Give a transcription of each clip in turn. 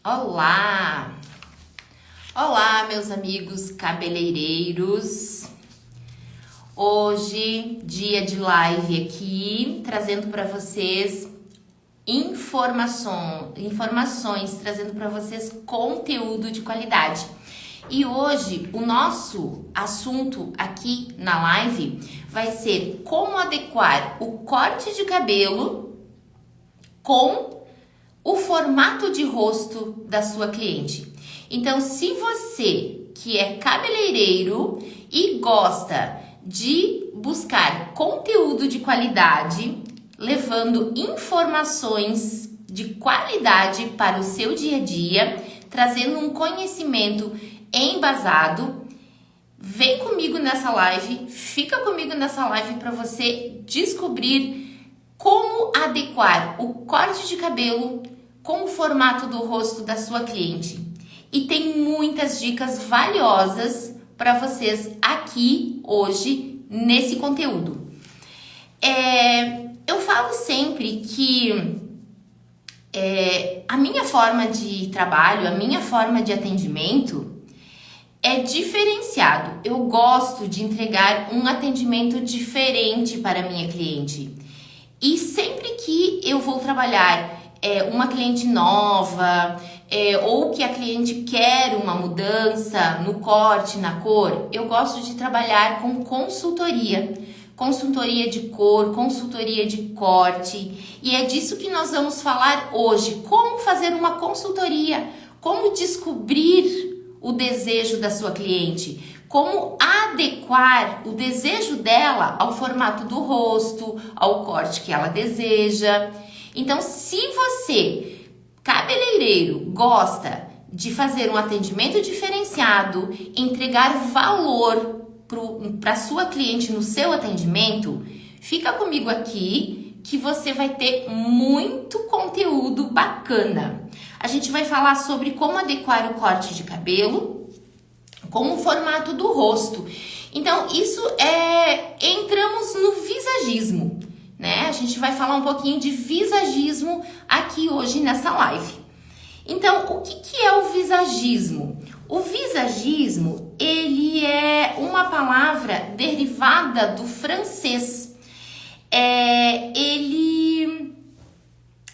Olá! Olá, meus amigos cabeleireiros! Hoje, dia de live aqui, trazendo para vocês informações, trazendo para vocês conteúdo de qualidade. E hoje, o nosso assunto aqui na live vai ser como adequar o corte de cabelo com o formato de rosto da sua cliente. Então, se você que é cabeleireiro e gosta de buscar conteúdo de qualidade, levando informações de qualidade para o seu dia a dia, trazendo um conhecimento embasado, vem comigo nessa live, fica comigo nessa live para você descobrir como adequar o corte de cabelo com o formato do rosto da sua cliente. E tem muitas dicas valiosas para vocês aqui hoje nesse conteúdo. Eu falo sempre que a minha forma de trabalho, a minha forma de atendimento é diferenciado. Eu gosto de entregar um atendimento diferente para a minha cliente. E sempre que eu vou trabalhar uma cliente nova ou que a cliente quer uma mudança no corte, na cor, eu gosto de trabalhar com consultoria de cor, consultoria de corte, e é disso que nós vamos falar hoje. Como fazer uma consultoria, como descobrir o desejo da sua cliente, como adequar o desejo dela ao formato do rosto, ao corte que ela deseja. Então, se você, cabeleireiro, gosta de fazer um atendimento diferenciado, entregar valor para sua cliente no seu atendimento, fica comigo aqui que você vai ter muito conteúdo bacana. A gente vai falar sobre como adequar o corte de cabelo com o formato do rosto. Então, isso entramos no visagismo, né? A gente vai falar um pouquinho de visagismo aqui hoje nessa live. Então, o que é o visagismo? O visagismo, ele é uma palavra derivada do francês.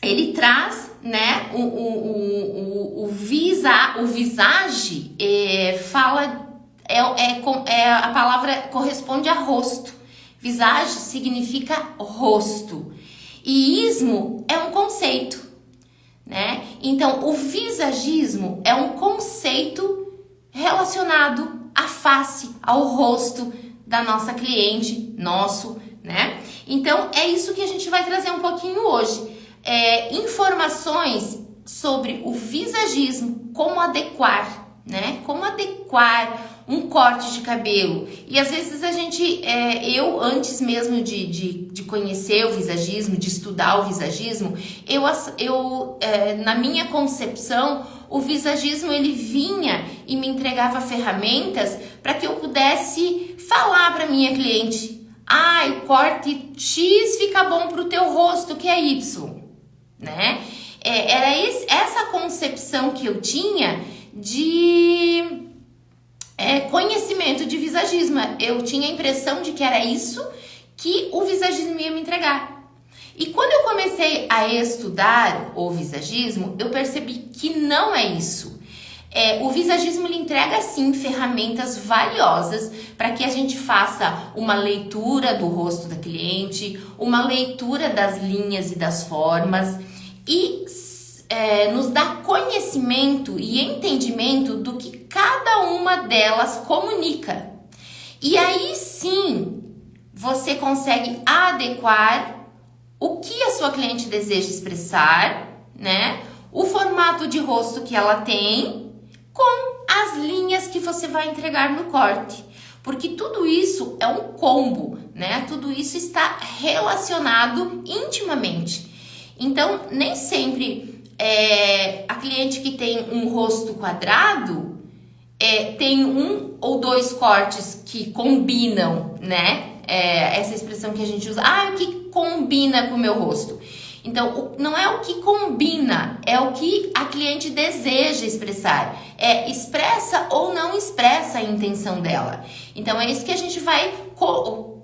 Ele traz, né, o visage, a palavra corresponde a rosto. Visage significa rosto. E ismo é um conceito, né? Então, o visagismo é um conceito relacionado à face, ao rosto da nossa cliente, nosso, né? Então, é isso que a gente vai trazer um pouquinho hoje. Informações sobre o visagismo, como adequar, né? Como adequar um corte de cabelo. E às vezes a gente, eu antes mesmo de conhecer o visagismo, de estudar o visagismo, na minha concepção, o visagismo ele vinha e me entregava ferramentas para que eu pudesse falar para minha cliente: o corte X fica bom para o teu rosto, que é Y, né? Era essa concepção que eu tinha de conhecimento de visagismo. Eu tinha a impressão de que era isso que o visagismo ia me entregar. E quando eu comecei a estudar o visagismo, eu percebi que não é isso. O visagismo ele entrega sim ferramentas valiosas para que a gente faça uma leitura do rosto da cliente, uma leitura das linhas e das formas e nos dá conhecimento e entendimento do que cada uma delas comunica. E aí sim você consegue adequar o que a sua cliente deseja expressar, né? O formato de rosto que ela tem com as linhas que você vai entregar no corte. Porque tudo isso é um combo, né? Tudo isso está relacionado intimamente. Então, nem sempre a cliente que tem um rosto quadrado tem um ou dois cortes que combinam, né? Essa expressão que a gente usa, o que combina com o meu rosto. Então, não é o que combina, é o que a cliente deseja expressar. É expressa ou não expressa a intenção dela. Então, é isso que a gente vai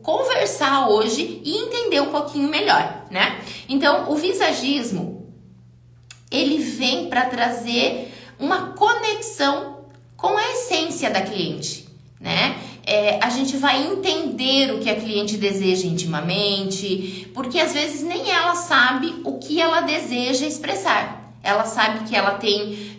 conversar hoje e entender um pouquinho melhor, né? Então, o visagismo, ele vem para trazer uma conexão com a essência da cliente, né? A gente vai entender o que a cliente deseja intimamente, porque às vezes nem ela sabe o que ela deseja expressar. Ela sabe que ela tem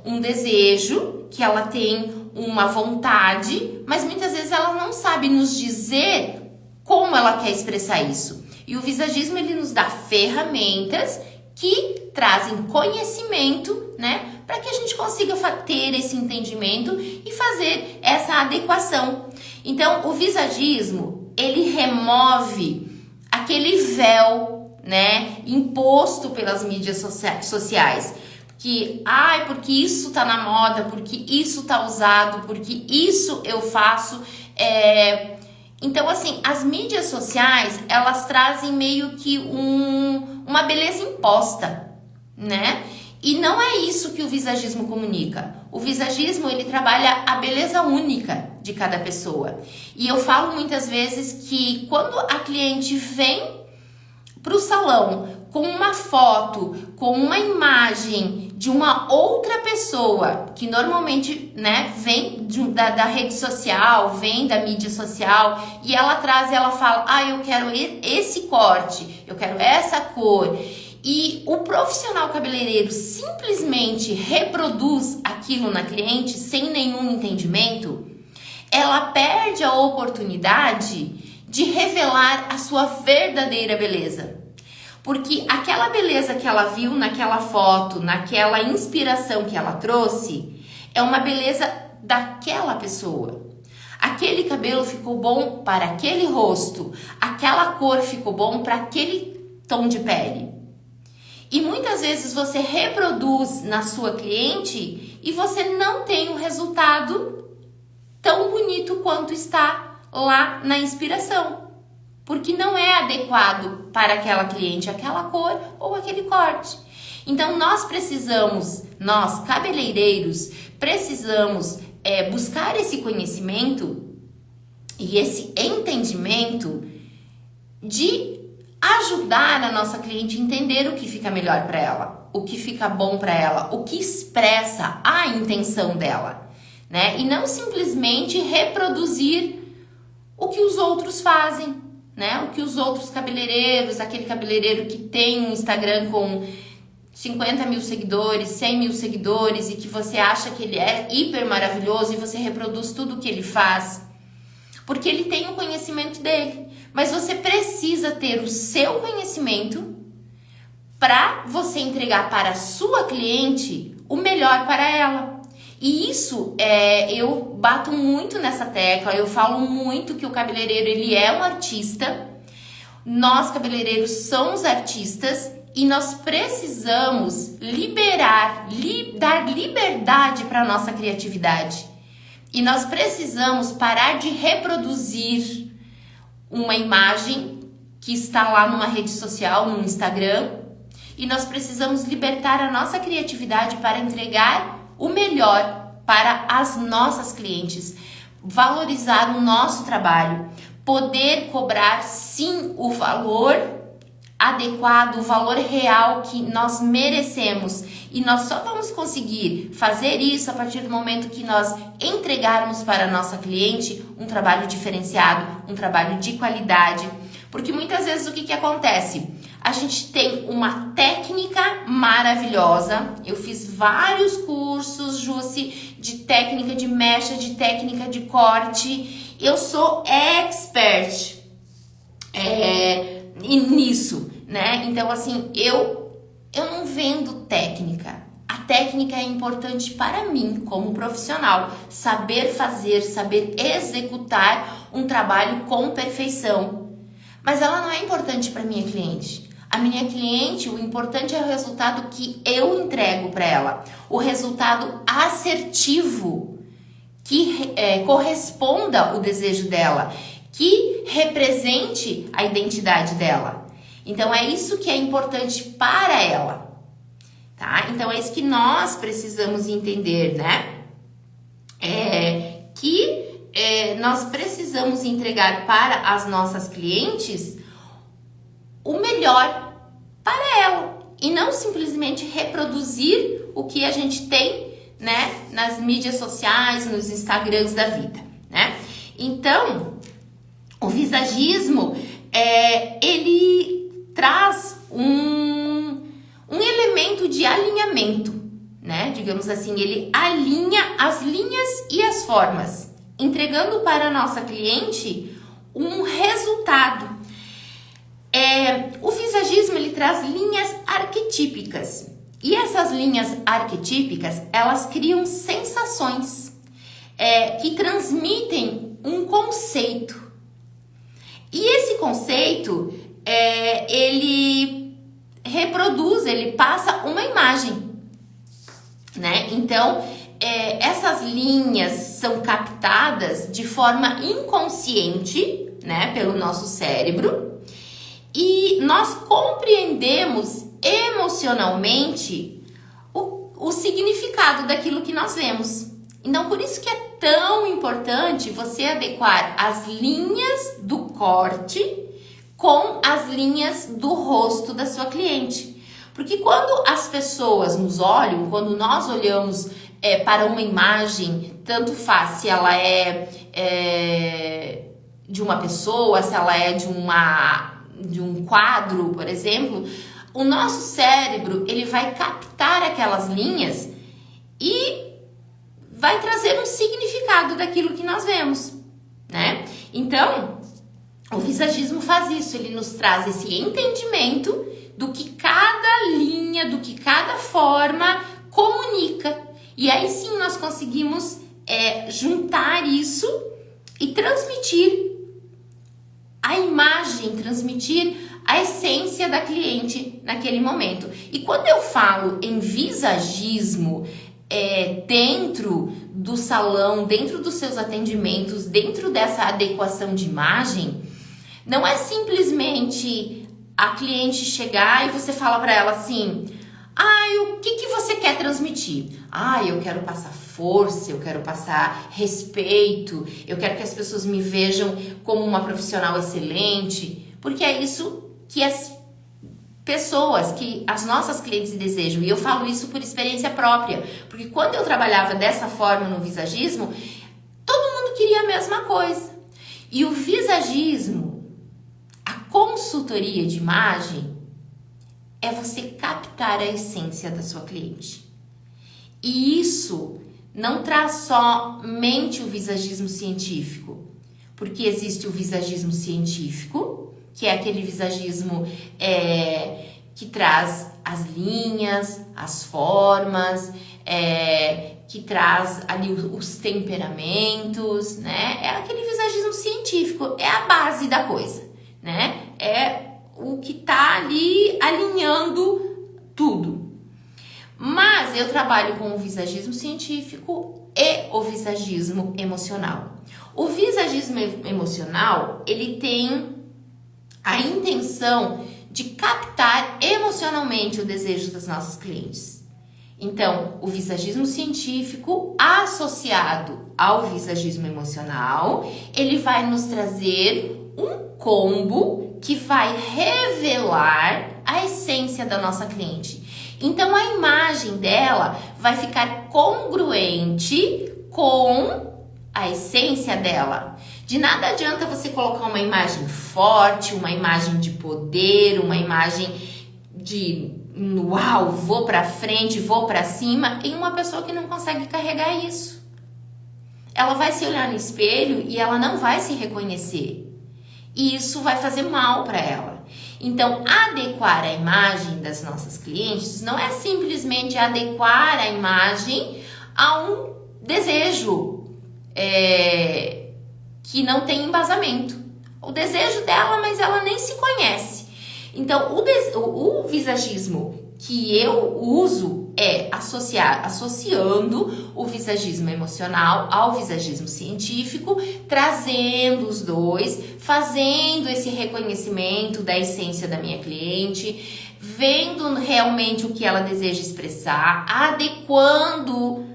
um desejo, que ela tem uma vontade, mas muitas vezes ela não sabe nos dizer como ela quer expressar isso. E o visagismo, ele nos dá ferramentas que trazem conhecimento, né? Para que a gente consiga ter esse entendimento e fazer essa adequação. Então, o visagismo, ele remove aquele véu, né, imposto pelas mídias sociais. Porque isso tá na moda, porque isso tá usado, porque isso eu faço. Então, assim, as mídias sociais, elas trazem meio que uma beleza imposta, né? E não é isso que o visagismo comunica. O visagismo, ele trabalha a beleza única de cada pessoa. E eu falo muitas vezes que quando a cliente vem para o salão com uma foto, com uma imagem de uma outra pessoa, que normalmente, né, vem da rede social, vem da mídia social, e ela traz e ela fala, eu quero esse corte, eu quero essa cor. E o profissional cabeleireiro simplesmente reproduz aquilo na cliente sem nenhum entendimento, ela perde a oportunidade de revelar a sua verdadeira beleza. Porque aquela beleza que ela viu naquela foto, naquela inspiração que ela trouxe, é uma beleza daquela pessoa. Aquele cabelo ficou bom para aquele rosto, aquela cor ficou bom para aquele tom de pele. E muitas vezes você reproduz na sua cliente e você não tem um resultado tão bonito quanto está lá na inspiração. Porque não é adequado para aquela cliente, aquela cor ou aquele corte. Então nós cabeleireiros, precisamos buscar esse conhecimento e esse entendimento de ajudar a nossa cliente a entender o que fica melhor para ela, o que fica bom para ela, o que expressa a intenção dela, né? E não simplesmente reproduzir o que os outros fazem, né? O que os outros cabeleireiros, aquele cabeleireiro que tem um Instagram com 50 mil seguidores, 100 mil seguidores e que você acha que ele é hiper maravilhoso e você reproduz tudo o que ele faz, porque ele tem o conhecimento dele. Mas você precisa ter o seu conhecimento para você entregar para a sua cliente o melhor para ela. E isso, eu bato muito nessa tecla, eu falo muito que o cabeleireiro, ele é um artista. Nós, cabeleireiros, somos artistas e nós precisamos dar liberdade para a nossa criatividade. E nós precisamos parar de reproduzir uma imagem que está lá numa rede social, no Instagram, e nós precisamos libertar a nossa criatividade para entregar o melhor para as nossas clientes, valorizar o nosso trabalho, poder cobrar sim o valor adequado, o valor real que nós merecemos. E nós só vamos conseguir fazer isso a partir do momento que nós entregarmos para a nossa cliente um trabalho diferenciado, um trabalho de qualidade. Porque muitas vezes o que acontece? A gente tem uma técnica maravilhosa. Eu fiz vários cursos, Jussi, de técnica de mecha, de técnica de corte. Eu sou expert nisso, né? Então, assim, eu não vendo técnica. A técnica é importante para mim, como profissional. Saber fazer, saber executar um trabalho com perfeição. Mas ela não é importante para minha cliente. A minha cliente, o importante é o resultado que eu entrego para ela. O resultado assertivo, que corresponda ao desejo dela, que represente a identidade dela. Então é isso que é importante para ela, tá? Então é isso que nós precisamos entender, né? Nós precisamos entregar para as nossas clientes o melhor para ela e não simplesmente reproduzir o que a gente tem, né, nas mídias sociais, nos Instagrams da vida, né? Então, o visagismo, ele traz um elemento de alinhamento, né? Digamos assim, ele alinha as linhas e as formas, entregando para a nossa cliente um resultado. O visagismo, ele traz linhas arquetípicas. E essas linhas arquetípicas, elas criam sensações que transmitem um conceito. E esse conceito, ele reproduz, ele passa uma imagem, né? Então, essas linhas são captadas de forma inconsciente, né, pelo nosso cérebro, e nós compreendemos emocionalmente o significado daquilo que nós vemos. Então, por isso que é tão importante você adequar as linhas do corte com as linhas do rosto da sua cliente. Porque quando as pessoas nos olham, quando nós olhamos para uma imagem, tanto faz se ela é de uma pessoa, se ela é de um quadro, por exemplo, o nosso cérebro, ele vai captar aquelas linhas e vai trazer um significado daquilo que nós vemos, né? Então, o visagismo faz isso, ele nos traz esse entendimento do que cada linha, do que cada forma comunica. E aí sim nós conseguimos juntar isso e transmitir a imagem, transmitir a essência da cliente naquele momento. E quando eu falo em visagismo, dentro do salão, dentro dos seus atendimentos, dentro dessa adequação de imagem, não é simplesmente a cliente chegar e você fala para ela assim: o que você quer transmitir? Eu quero passar força, eu quero passar respeito, eu quero que as pessoas me vejam como uma profissional excelente, porque é isso que as pessoas, que as nossas clientes desejam. E eu falo isso por experiência própria, porque quando eu trabalhava dessa forma no visagismo, todo mundo queria a mesma coisa. E o visagismo, a consultoria de imagem, é você captar a essência da sua cliente. E isso não traz somente o visagismo científico, porque existe o visagismo científico, que é aquele visagismo que traz as linhas, as formas, que traz ali os temperamentos, né? É aquele visagismo científico, é a base da coisa, né? É o que tá ali alinhando tudo. Mas eu trabalho com o visagismo científico e o visagismo emocional. O visagismo emocional, ele tem a intenção de captar emocionalmente o desejo das nossas clientes. Então, o visagismo científico associado ao visagismo emocional, ele vai nos trazer um combo que vai revelar a essência da nossa cliente. Então, a imagem dela vai ficar congruente com a essência dela. De nada adianta você colocar uma imagem forte, uma imagem de poder, uma imagem de uau, vou pra frente, vou pra cima, em uma pessoa que não consegue carregar isso. Ela vai se olhar no espelho e ela não vai se reconhecer. E isso vai fazer mal para ela. Então, adequar a imagem das nossas clientes não é simplesmente adequar a imagem a um desejo que não tem embasamento. O desejo dela, mas ela nem se conhece. Então, o visagismo que eu uso é associando o visagismo emocional ao visagismo científico, trazendo os dois, fazendo esse reconhecimento da essência da minha cliente, vendo realmente o que ela deseja expressar, adequando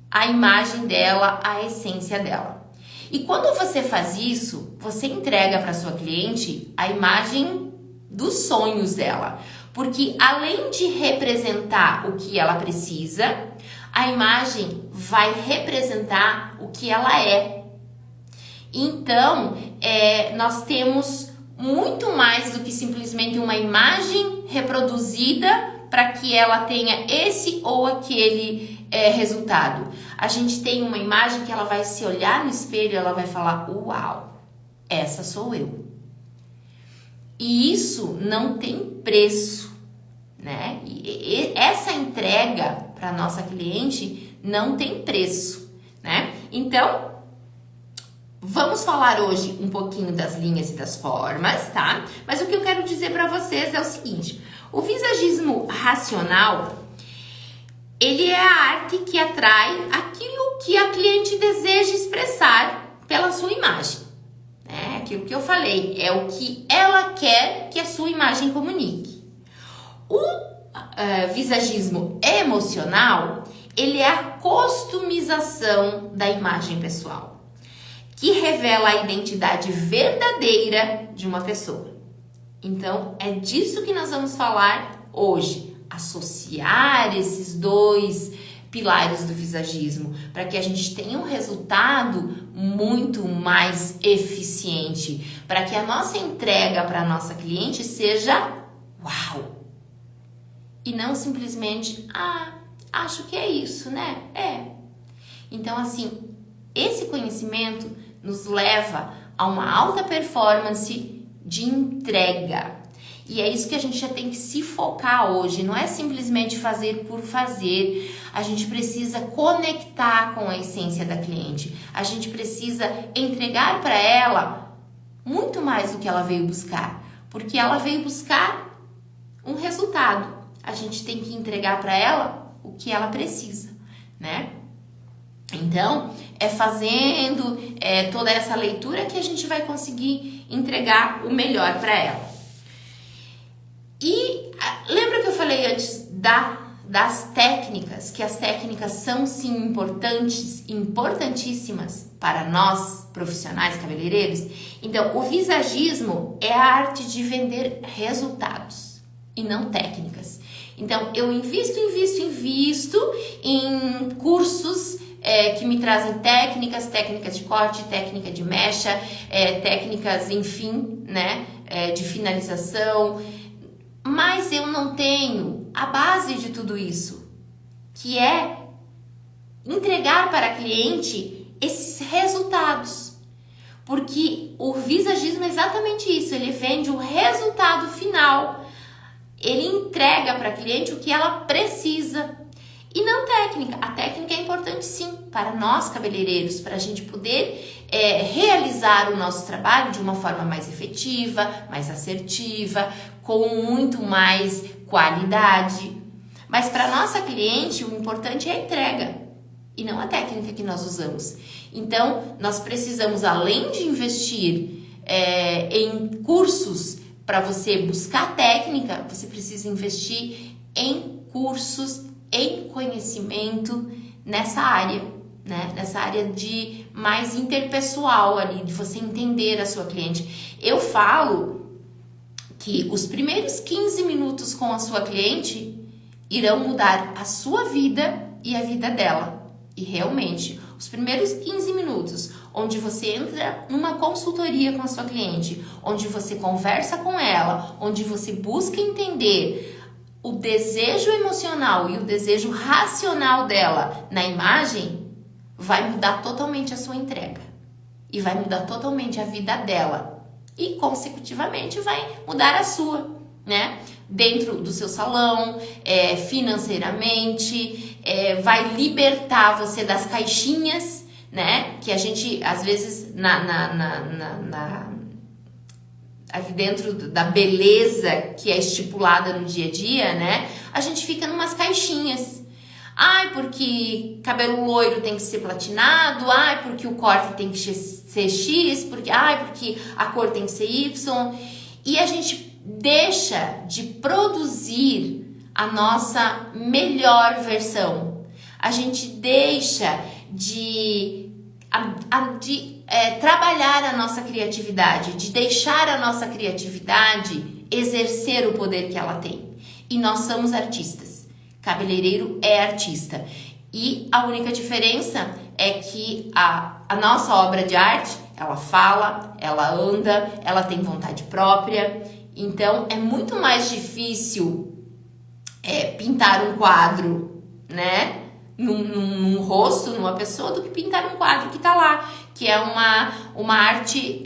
a imagem dela à essência dela. E quando você faz isso, você entrega para sua cliente a imagem dos sonhos dela. Porque além de representar o que ela precisa, a imagem vai representar o que ela é. Então, nós temos muito mais do que simplesmente uma imagem reproduzida para que ela tenha esse ou aquele resultado. A gente tem uma imagem que ela vai se olhar no espelho e ela vai falar: uau, essa sou eu. E isso não tem preço, né? E essa entrega para nossa cliente não tem preço, né? Então, vamos falar hoje um pouquinho das linhas e das formas, tá? Mas o que eu quero dizer para vocês é o seguinte: o visagismo racional, ele é a arte que atrai aquilo que a cliente deseja expressar pela sua imagem. Aquilo que eu falei, é o que ela quer que a sua imagem comunique. O visagismo emocional, ele é a customização da imagem pessoal, que revela a identidade verdadeira de uma pessoa. Então, é disso que nós vamos falar hoje, associar esses dois pilares do visagismo, para que a gente tenha um resultado muito mais eficiente, para que a nossa entrega para a nossa cliente seja uau! E não simplesmente, acho que é isso, né? Então, assim, esse conhecimento nos leva a uma alta performance de entrega. E é isso que a gente já tem que se focar hoje. Não é simplesmente fazer por fazer. A gente precisa conectar com a essência da cliente. A gente precisa entregar para ela muito mais do que ela veio buscar. Porque ela veio buscar um resultado. A gente tem que entregar para ela o que ela precisa, né? Então, é fazendo toda essa leitura que a gente vai conseguir entregar o melhor para ela. E lembra que eu falei antes das técnicas, que as técnicas são sim importantes, importantíssimas para nós profissionais cabeleireiros? Então, o visagismo é a arte de vender resultados e não técnicas. Então, eu invisto em cursos que me trazem técnicas de corte, técnica de mecha, técnicas, enfim, né, de finalização. Mas eu não tenho a base de tudo isso, que é entregar para a cliente esses resultados. Porque o visagismo é exatamente isso, ele vende o resultado final. Ele entrega para a cliente o que ela precisa. E não técnica. A técnica é importante sim para nós cabeleireiros, para a gente poder realizar o nosso trabalho de uma forma mais efetiva, mais assertiva, com muito mais qualidade. Mas para nossa cliente, o importante é a entrega e não a técnica que nós usamos. Então, nós precisamos, além de investir em cursos para você buscar técnica, você precisa investir em cursos, em conhecimento nessa área, né? Nessa área de mais interpessoal ali, de você entender a sua cliente. Eu falo que os primeiros 15 minutos com a sua cliente irão mudar a sua vida e a vida dela. E realmente, os primeiros 15 minutos, onde você entra numa consultoria com a sua cliente, onde você conversa com ela, onde você busca entender o desejo emocional e o desejo racional dela na imagem, vai mudar totalmente a sua entrega. E vai mudar totalmente a vida dela. E, consecutivamente, vai mudar a sua, né? Dentro do seu salão, financeiramente, vai libertar você das caixinhas, né? Que a gente, às vezes, ali dentro da beleza que é estipulada no dia a dia, né? A gente fica numas caixinhas. Ai, porque cabelo loiro tem que ser platinado. Ai, porque o corte tem que ser X. Porque a cor tem que ser Y. E a gente deixa de produzir a nossa melhor versão. A gente deixa de trabalhar a nossa criatividade, de deixar a nossa criatividade exercer o poder que ela tem. E nós somos artistas. Cabeleireiro é artista. E a única diferença é que a nossa obra de arte, ela fala, ela anda, ela tem vontade própria. Então, é muito mais difícil pintar um quadro, né? Num rosto, numa pessoa, do que pintar um quadro que tá lá, que é uma arte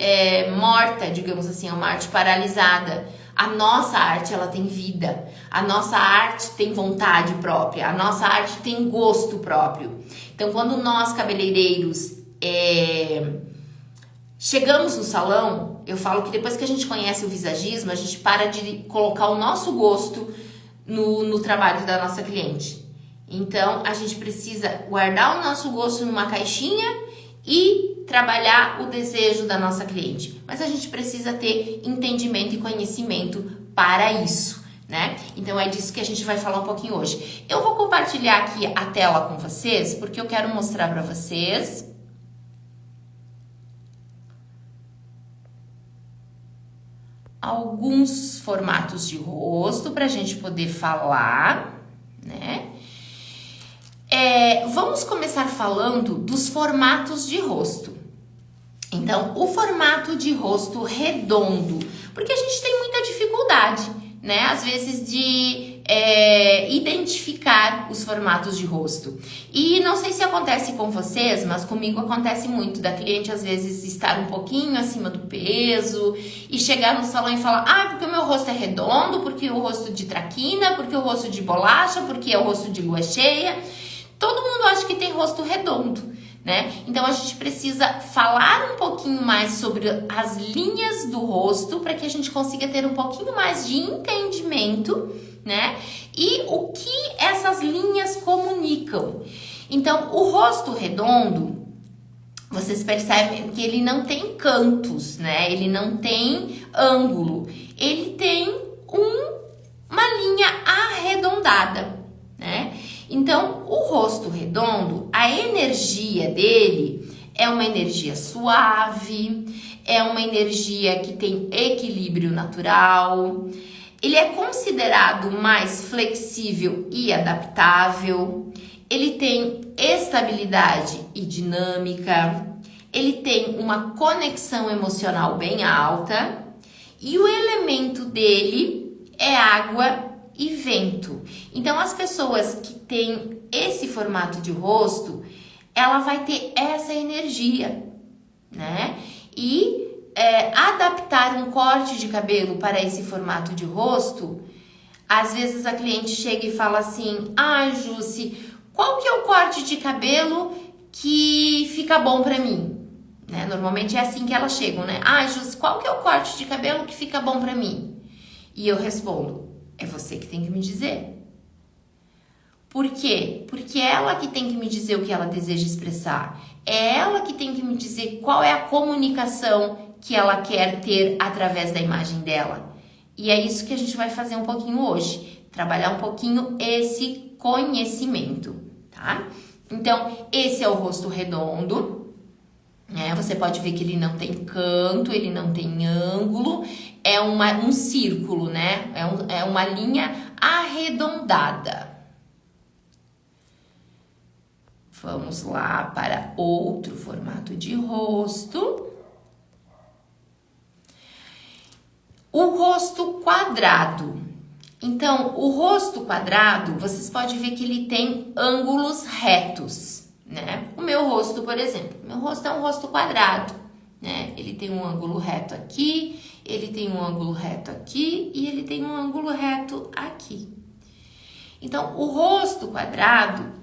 morta, digamos assim, é uma arte paralisada. A nossa arte, ela tem vida, a nossa arte tem vontade própria, a nossa arte tem gosto próprio. Então, quando nós, cabeleireiros, chegamos no salão, eu falo que depois que a gente conhece o visagismo, a gente para de colocar o nosso gosto no trabalho da nossa cliente. Então, a gente precisa guardar o nosso gosto numa caixinha e trabalhar o desejo da nossa cliente. Mas a gente precisa ter entendimento e conhecimento para isso, né? Então, é disso que a gente vai falar um pouquinho hoje. Eu vou compartilhar aqui a tela com vocês, porque eu quero mostrar para vocês alguns formatos de rosto para a gente poder falar, né? Vamos começar falando dos formatos de rosto. Então, o formato de rosto redondo, porque a gente tem muita dificuldade, né? Às vezes de identificar os formatos de rosto. E não sei se acontece com vocês, mas comigo acontece muito da cliente às vezes estar um pouquinho acima do peso e chegar no salão e falar: porque o meu rosto é redondo, porque o rosto de traquina, porque o rosto de bolacha, porque é o rosto de lua cheia. Todo mundo acha que tem rosto redondo, né? Então a gente precisa falar um pouquinho mais sobre as linhas do rosto para que a gente consiga ter um pouquinho mais de entendimento, né? E o que essas linhas comunicam. Então, o rosto redondo, vocês percebem que ele não tem cantos, né? Ele não tem ângulo. Ele tem uma linha arredondada, né? Então, o rosto redondo, a energia dele é uma energia suave, é uma energia que tem equilíbrio natural, ele é considerado mais flexível e adaptável, ele tem estabilidade e dinâmica, ele tem uma conexão emocional bem alta e o elemento dele é água e vento. Então, as pessoas que têm esse formato de rosto, ela vai ter essa energia, né? E adaptar um corte de cabelo para esse formato de rosto, às vezes a cliente chega e fala assim: Jussi, qual que é o corte de cabelo que fica bom para mim? Né? Normalmente é assim que elas chegam, né? Jussi, qual que é o corte de cabelo que fica bom para mim? E eu respondo: é você que tem que me dizer. Por quê? Porque é ela que tem que me dizer o que ela deseja expressar. É ela que tem que me dizer qual é a comunicação que ela quer ter através da imagem dela. E é isso que a gente vai fazer um pouquinho hoje. Trabalhar um pouquinho esse conhecimento, tá? Então, esse é o rosto redondo. Você pode ver que ele não tem canto, ele não tem ângulo. É um círculo, né? É uma linha arredondada. Vamos lá para outro formato de rosto. O rosto quadrado. Então, o rosto quadrado, vocês podem ver que ele tem ângulos retos, né? O meu rosto, por exemplo, meu rosto é um rosto quadrado, né? Ele tem um ângulo reto aqui, ele tem um ângulo reto aqui e ele tem um ângulo reto aqui. Então, o rosto quadrado,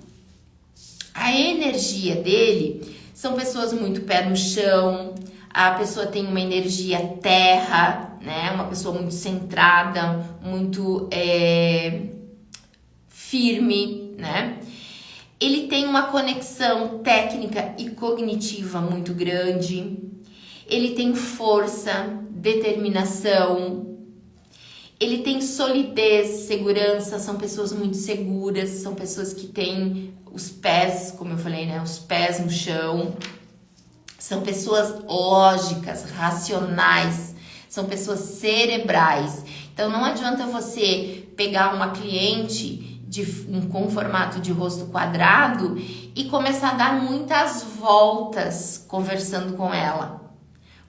a energia dele são pessoas muito pé no chão, a pessoa tem uma energia terra, né? Uma pessoa muito centrada, muito firme, né? Ele tem uma conexão técnica e cognitiva muito grande. Ele tem força, determinação. Ele tem solidez, segurança. São pessoas muito seguras. São pessoas que têm os pés, como eu falei, né? Os pés no chão. São pessoas lógicas, racionais. São pessoas cerebrais. Então não adianta você pegar uma cliente com formato de rosto quadrado e começar a dar muitas voltas conversando com ela.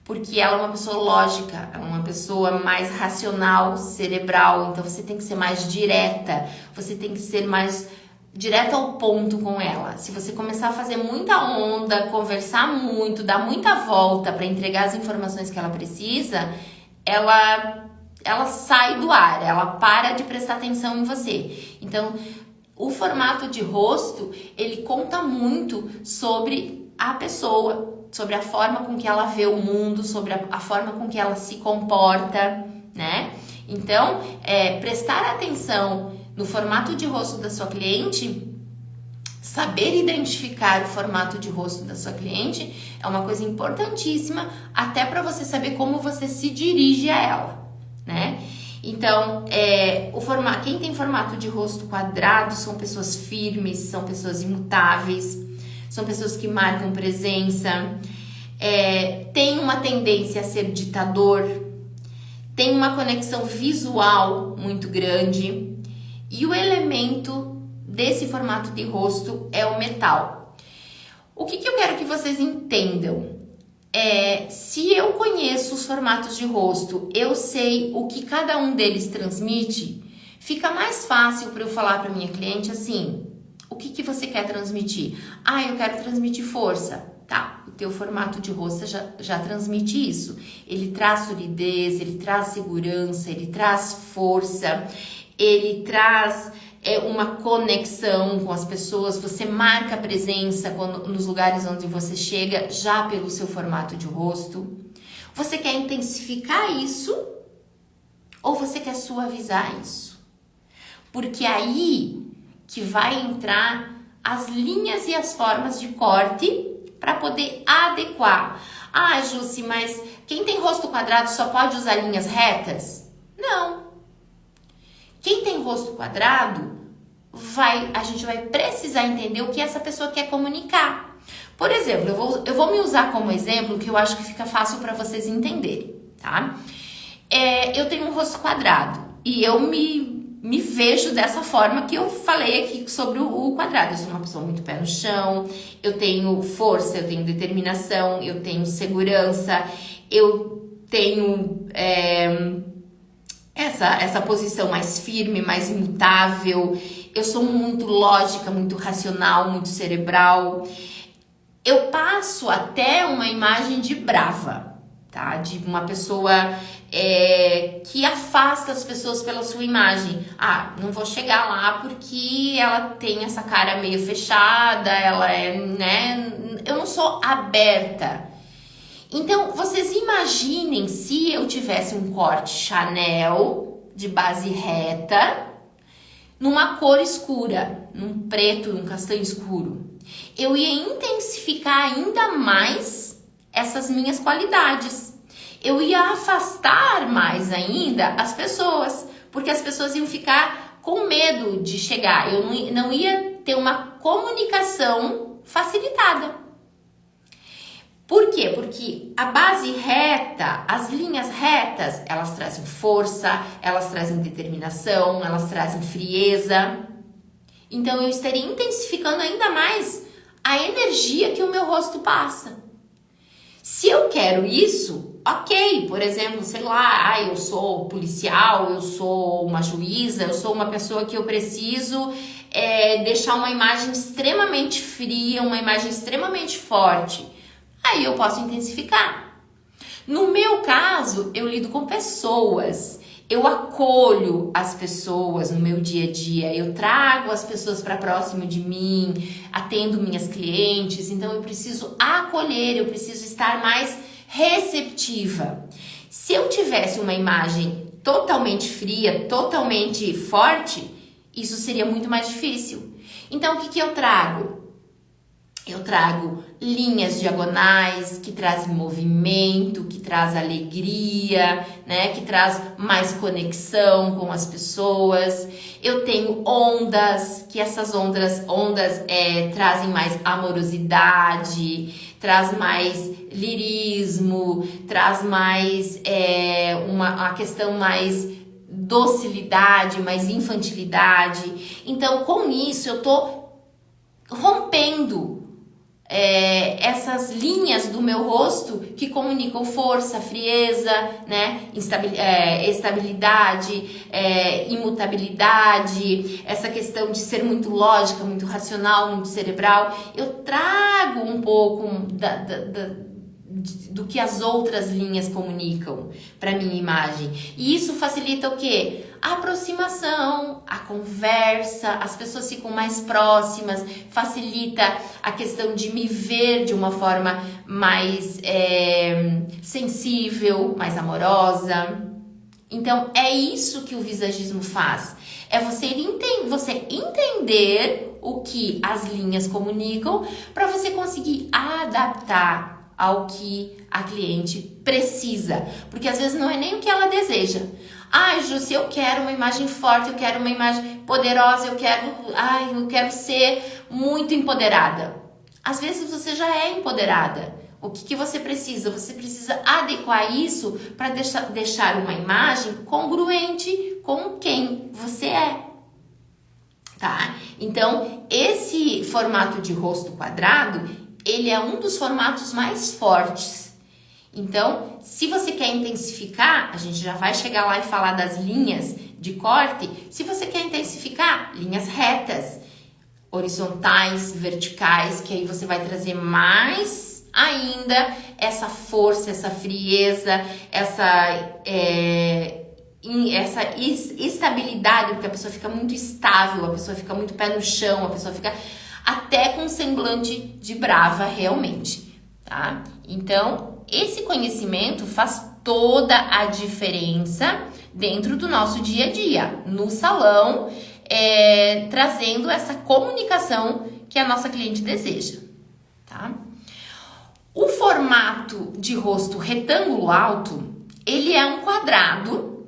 Porque ela é uma pessoa lógica, ela é uma pessoa mais racional, cerebral. Então você tem que ser mais direta, você tem que ser mais direta ao ponto com ela. Se você começar a fazer muita onda, conversar muito, dar muita volta para entregar as informações que ela precisa, ela sai do ar, ela para de prestar atenção em você. Então, o formato de rosto, ele conta muito sobre a pessoa, sobre a forma com que ela vê o mundo, sobre a forma com que ela se comporta, né? Então, prestar atenção no formato de rosto da sua cliente, saber identificar o formato de rosto da sua cliente é uma coisa importantíssima, até para você saber como você se dirige a ela, né? Então, quem tem formato de rosto quadrado são pessoas firmes, são pessoas imutáveis, são pessoas que marcam presença, tem uma tendência a ser ditador, tem uma conexão visual muito grande, e o elemento desse formato de rosto é o metal. O que eu quero que vocês entendam? Se eu conheço os formatos de rosto, eu sei o que cada um deles transmite, fica mais fácil para eu falar para minha cliente assim: o que você quer transmitir? Eu quero transmitir força. Tá, o teu formato de rosto já transmite isso. Ele traz solidez, ele traz segurança, ele traz força, ele traz uma conexão com as pessoas. Você marca a presença nos lugares onde você chega já pelo seu formato de rosto. Você quer intensificar isso ou você quer suavizar isso? Porque aí que vai entrar as linhas e as formas de corte para poder adequar. Jussi, mas quem tem rosto quadrado só pode usar linhas retas? Não. Quem tem rosto quadrado, a gente vai precisar entender o que essa pessoa quer comunicar. Por exemplo, eu vou me usar como exemplo, que eu acho que fica fácil para vocês entenderem, tá? Eu tenho um rosto quadrado e eu me vejo dessa forma que eu falei aqui sobre o quadrado. Eu sou uma pessoa muito pé no chão, eu tenho força, eu tenho determinação, eu tenho segurança, eu tenho essa posição mais firme, mais imutável. Eu sou muito lógica, muito racional, muito cerebral. Eu passo até uma imagem de brava, tá? De uma pessoa que afasta as pessoas pela sua imagem. Não vou chegar lá porque ela tem essa cara meio fechada, ela eu não sou aberta. Então, vocês imaginem se eu tivesse um corte Chanel de base reta, numa cor escura, num preto, num castanho escuro. Eu ia intensificar ainda mais essas minhas qualidades. Eu ia afastar mais ainda as pessoas, porque as pessoas iam ficar com medo de chegar. Eu não ia ter uma comunicação facilitada. Por quê? Porque a base reta, as linhas retas, elas trazem força, elas trazem determinação, elas trazem frieza. Então eu estaria intensificando ainda mais a energia que o meu rosto passa. Se eu quero isso, ok, por exemplo, sei lá, eu sou policial, eu sou uma juíza, eu sou uma pessoa que eu preciso deixar uma imagem extremamente fria, uma imagem extremamente forte. Aí eu posso intensificar. No meu caso, eu lido com pessoas, eu acolho as pessoas no meu dia a dia, eu trago as pessoas para próximo de mim, atendo minhas clientes, então eu preciso acolher, eu preciso estar mais receptiva. Se eu tivesse uma imagem totalmente fria, totalmente forte, isso seria muito mais difícil. Então, o que eu trago? Eu trago linhas diagonais que trazem movimento, que traz alegria, né? Que traz mais conexão com as pessoas. Eu tenho ondas, que essas ondas trazem mais amorosidade, traz mais lirismo, traz mais uma questão mais docilidade, mais infantilidade. Então, com isso, eu tô rompendo essas linhas do meu rosto que comunicam força, frieza, né? Estabilidade, imutabilidade, essa questão de ser muito lógica, muito racional, muito cerebral. Eu trago um pouco do que as outras linhas comunicam para minha imagem. E isso facilita o quê? A aproximação, a conversa, as pessoas ficam mais próximas, facilita a questão de me ver de uma forma mais sensível, mais amorosa. Então, é isso que o visagismo faz. É você entender o que as linhas comunicam para você conseguir adaptar ao que a cliente precisa. Porque às vezes não é nem o que ela deseja. Ai, Ju, se eu quero uma imagem forte, eu quero uma imagem poderosa, eu quero ser muito empoderada. Às vezes você já é empoderada. O que você precisa? Você precisa adequar isso para deixar uma imagem congruente com quem você é. Tá? Então, esse formato de rosto quadrado, ele é um dos formatos mais fortes. Então, se você quer intensificar, a gente já vai chegar lá e falar das linhas de corte. Se você quer intensificar, linhas retas, horizontais, verticais, que aí você vai trazer mais ainda essa força, essa frieza, essa estabilidade, porque a pessoa fica muito estável, a pessoa fica muito pé no chão, a pessoa fica até com um semblante de brava realmente, tá? Então, esse conhecimento faz toda a diferença dentro do nosso dia a dia, no salão, trazendo essa comunicação que a nossa cliente deseja, tá? O formato de rosto retângulo alto, ele é um quadrado,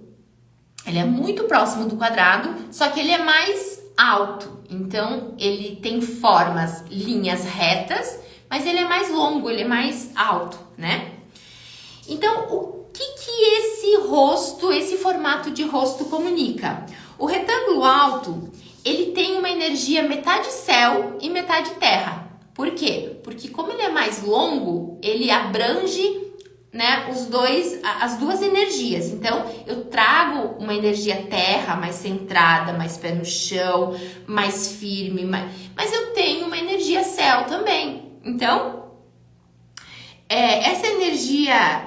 ele é muito próximo do quadrado, só que ele é mais alto. Então, ele tem formas, linhas retas, mas ele é mais longo, ele é mais alto, né? Então, o que esse formato de rosto comunica? O retângulo alto, ele tem uma energia metade céu e metade terra. Por quê? Porque como ele é mais longo, ele abrange, né, as duas energias. Então, eu trago uma energia terra, mais centrada, mais pé no chão, mais firme, mas eu tenho uma energia céu também. Então, essa energia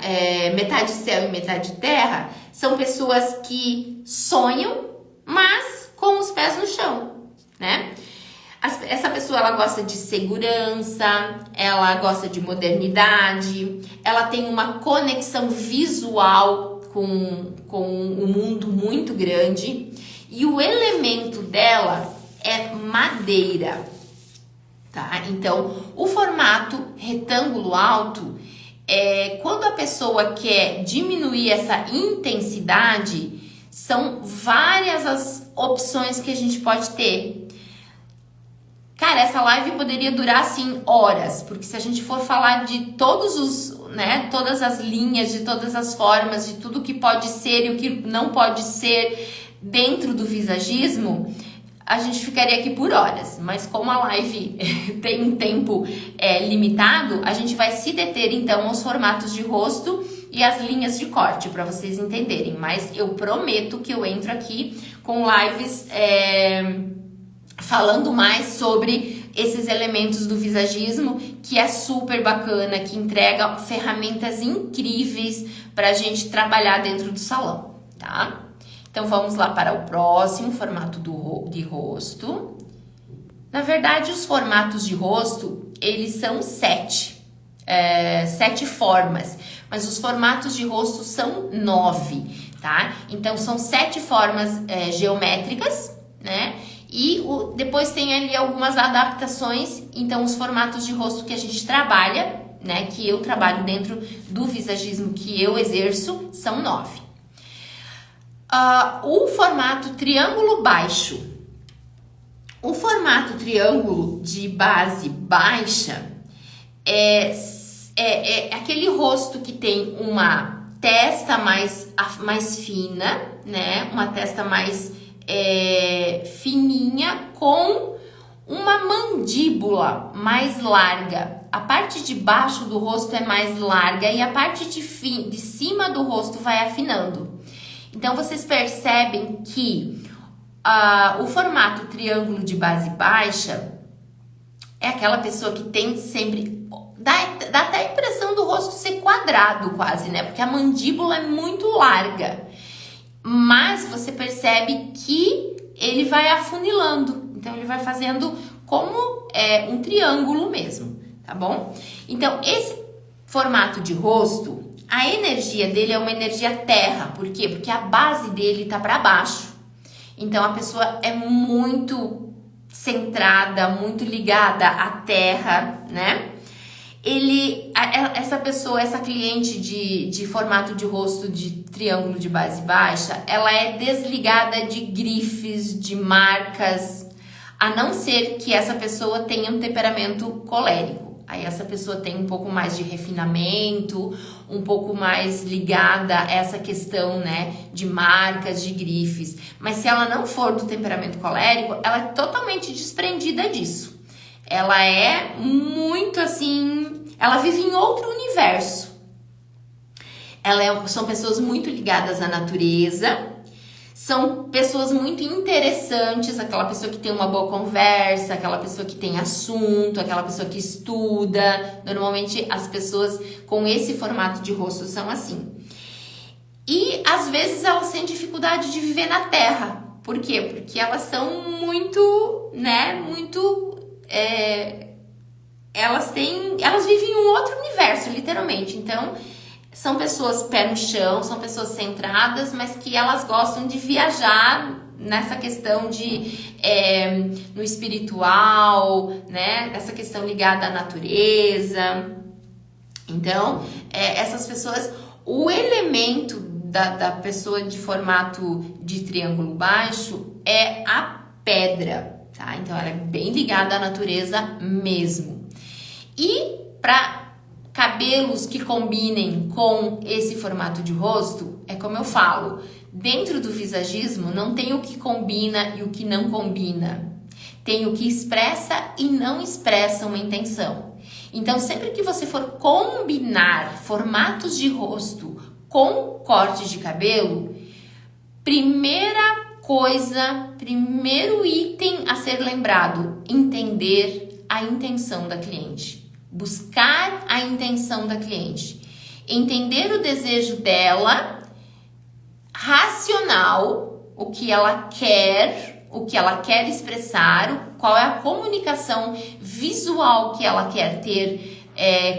metade céu e metade terra são pessoas que sonham, mas com os pés no chão, né? Essa pessoa, ela gosta de segurança, ela gosta de modernidade, ela tem uma conexão visual com um mundo muito grande e o elemento dela é madeira, tá? Então, o formato retângulo alto, quando a pessoa quer diminuir essa intensidade, são várias as opções que a gente pode ter. Cara, essa live poderia durar, assim, horas, porque se a gente for falar de todas as linhas, de todas as formas, de tudo que pode ser e o que não pode ser dentro do visagismo, a gente ficaria aqui por horas. Mas como a live tem um tempo limitado, a gente vai se deter, então, aos formatos de rosto e as linhas de corte, para vocês entenderem. Mas eu prometo que eu entro aqui com lives falando mais sobre esses elementos do visagismo, que é super bacana, que entrega ferramentas incríveis para a gente trabalhar dentro do salão, tá? Então, vamos lá para o próximo formato de rosto. Na verdade, os formatos de rosto, eles são 7 formas, mas os formatos de rosto são 9, tá? Então, são 7 formas geométricas, né? E depois tem ali algumas adaptações. Então, os formatos de rosto que a gente trabalha, né, que eu trabalho dentro do visagismo que eu exerço, são 9. O formato triângulo baixo. O formato triângulo de base baixa é aquele rosto que tem uma testa mais fina, né? Uma testa mais fininha, com uma mandíbula mais larga. A parte de baixo do rosto é mais larga e a parte de cima do rosto vai afinando. Então, vocês percebem que o formato triângulo de base baixa é aquela pessoa que tem sempre... Dá até a impressão do rosto ser quadrado quase, né? Porque a mandíbula é muito larga. Mas você percebe que ele vai afunilando. Então, ele vai fazendo como um triângulo mesmo, tá bom? Então, esse formato de rosto... A energia dele é uma energia terra. Por quê? Porque a base dele tá para baixo. Então, a pessoa é muito centrada, muito ligada à terra, né? Essa pessoa, essa cliente de formato de rosto de triângulo de base baixa, ela é desligada de grifes, de marcas, a não ser que essa pessoa tenha um temperamento colérico. Aí essa pessoa tem um pouco mais de refinamento, um pouco mais ligada a essa questão, né, de marcas, de grifes. Mas se ela não for do temperamento colérico, ela é totalmente desprendida disso. Ela é muito assim, ela vive em outro universo. São pessoas muito ligadas à natureza. São pessoas muito interessantes, aquela pessoa que tem uma boa conversa, aquela pessoa que tem assunto, aquela pessoa que estuda. Normalmente as pessoas com esse formato de rosto são assim. E às vezes elas têm dificuldade de viver na Terra. Por quê? Porque elas são muito, né, elas vivem em um outro universo, literalmente. Então, são pessoas pé no chão, são pessoas centradas, mas que elas gostam de viajar nessa questão de no espiritual, né? Essa questão ligada à natureza. Então, essas pessoas, o elemento da pessoa de formato de triângulo baixo é a pedra, tá? Então, ela é bem ligada à natureza mesmo. E para cabelos que combinem com esse formato de rosto, é como eu falo, dentro do visagismo não tem o que combina e o que não combina. Tem o que expressa e não expressa uma intenção. Então, sempre que você for combinar formatos de rosto com cortes de cabelo, primeira coisa, primeiro item a ser lembrado, entender a intenção da cliente. Buscar a intenção da cliente, entender o desejo dela, racional, o que ela quer expressar, qual é a comunicação visual que ela quer ter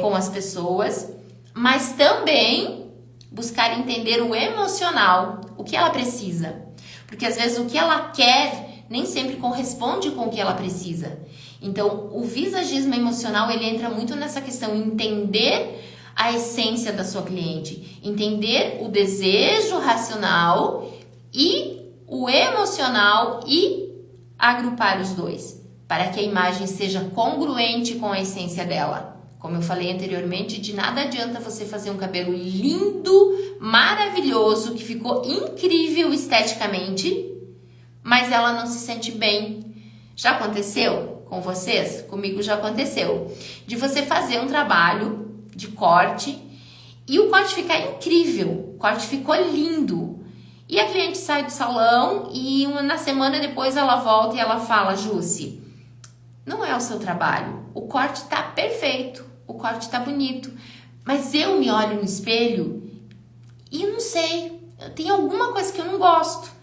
com as pessoas, mas também buscar entender o emocional, o que ela precisa, porque às vezes o que ela quer nem sempre corresponde com o que ela precisa. Então, o visagismo emocional, ele entra muito nessa questão, entender a essência da sua cliente, entender o desejo racional e o emocional e agrupar os dois, para que a imagem seja congruente com a essência dela. Como eu falei anteriormente, de nada adianta você fazer um cabelo lindo, maravilhoso, que ficou incrível esteticamente, mas ela não se sente bem. Já aconteceu com vocês? Comigo já aconteceu. De você fazer um trabalho de corte e o corte ficar incrível, o corte ficou lindo. E a cliente sai do salão e na semana depois ela volta e ela fala: Jússi, não é o seu trabalho, o corte tá perfeito, o corte tá bonito, mas eu me olho no espelho e não sei, tem alguma coisa que eu não gosto.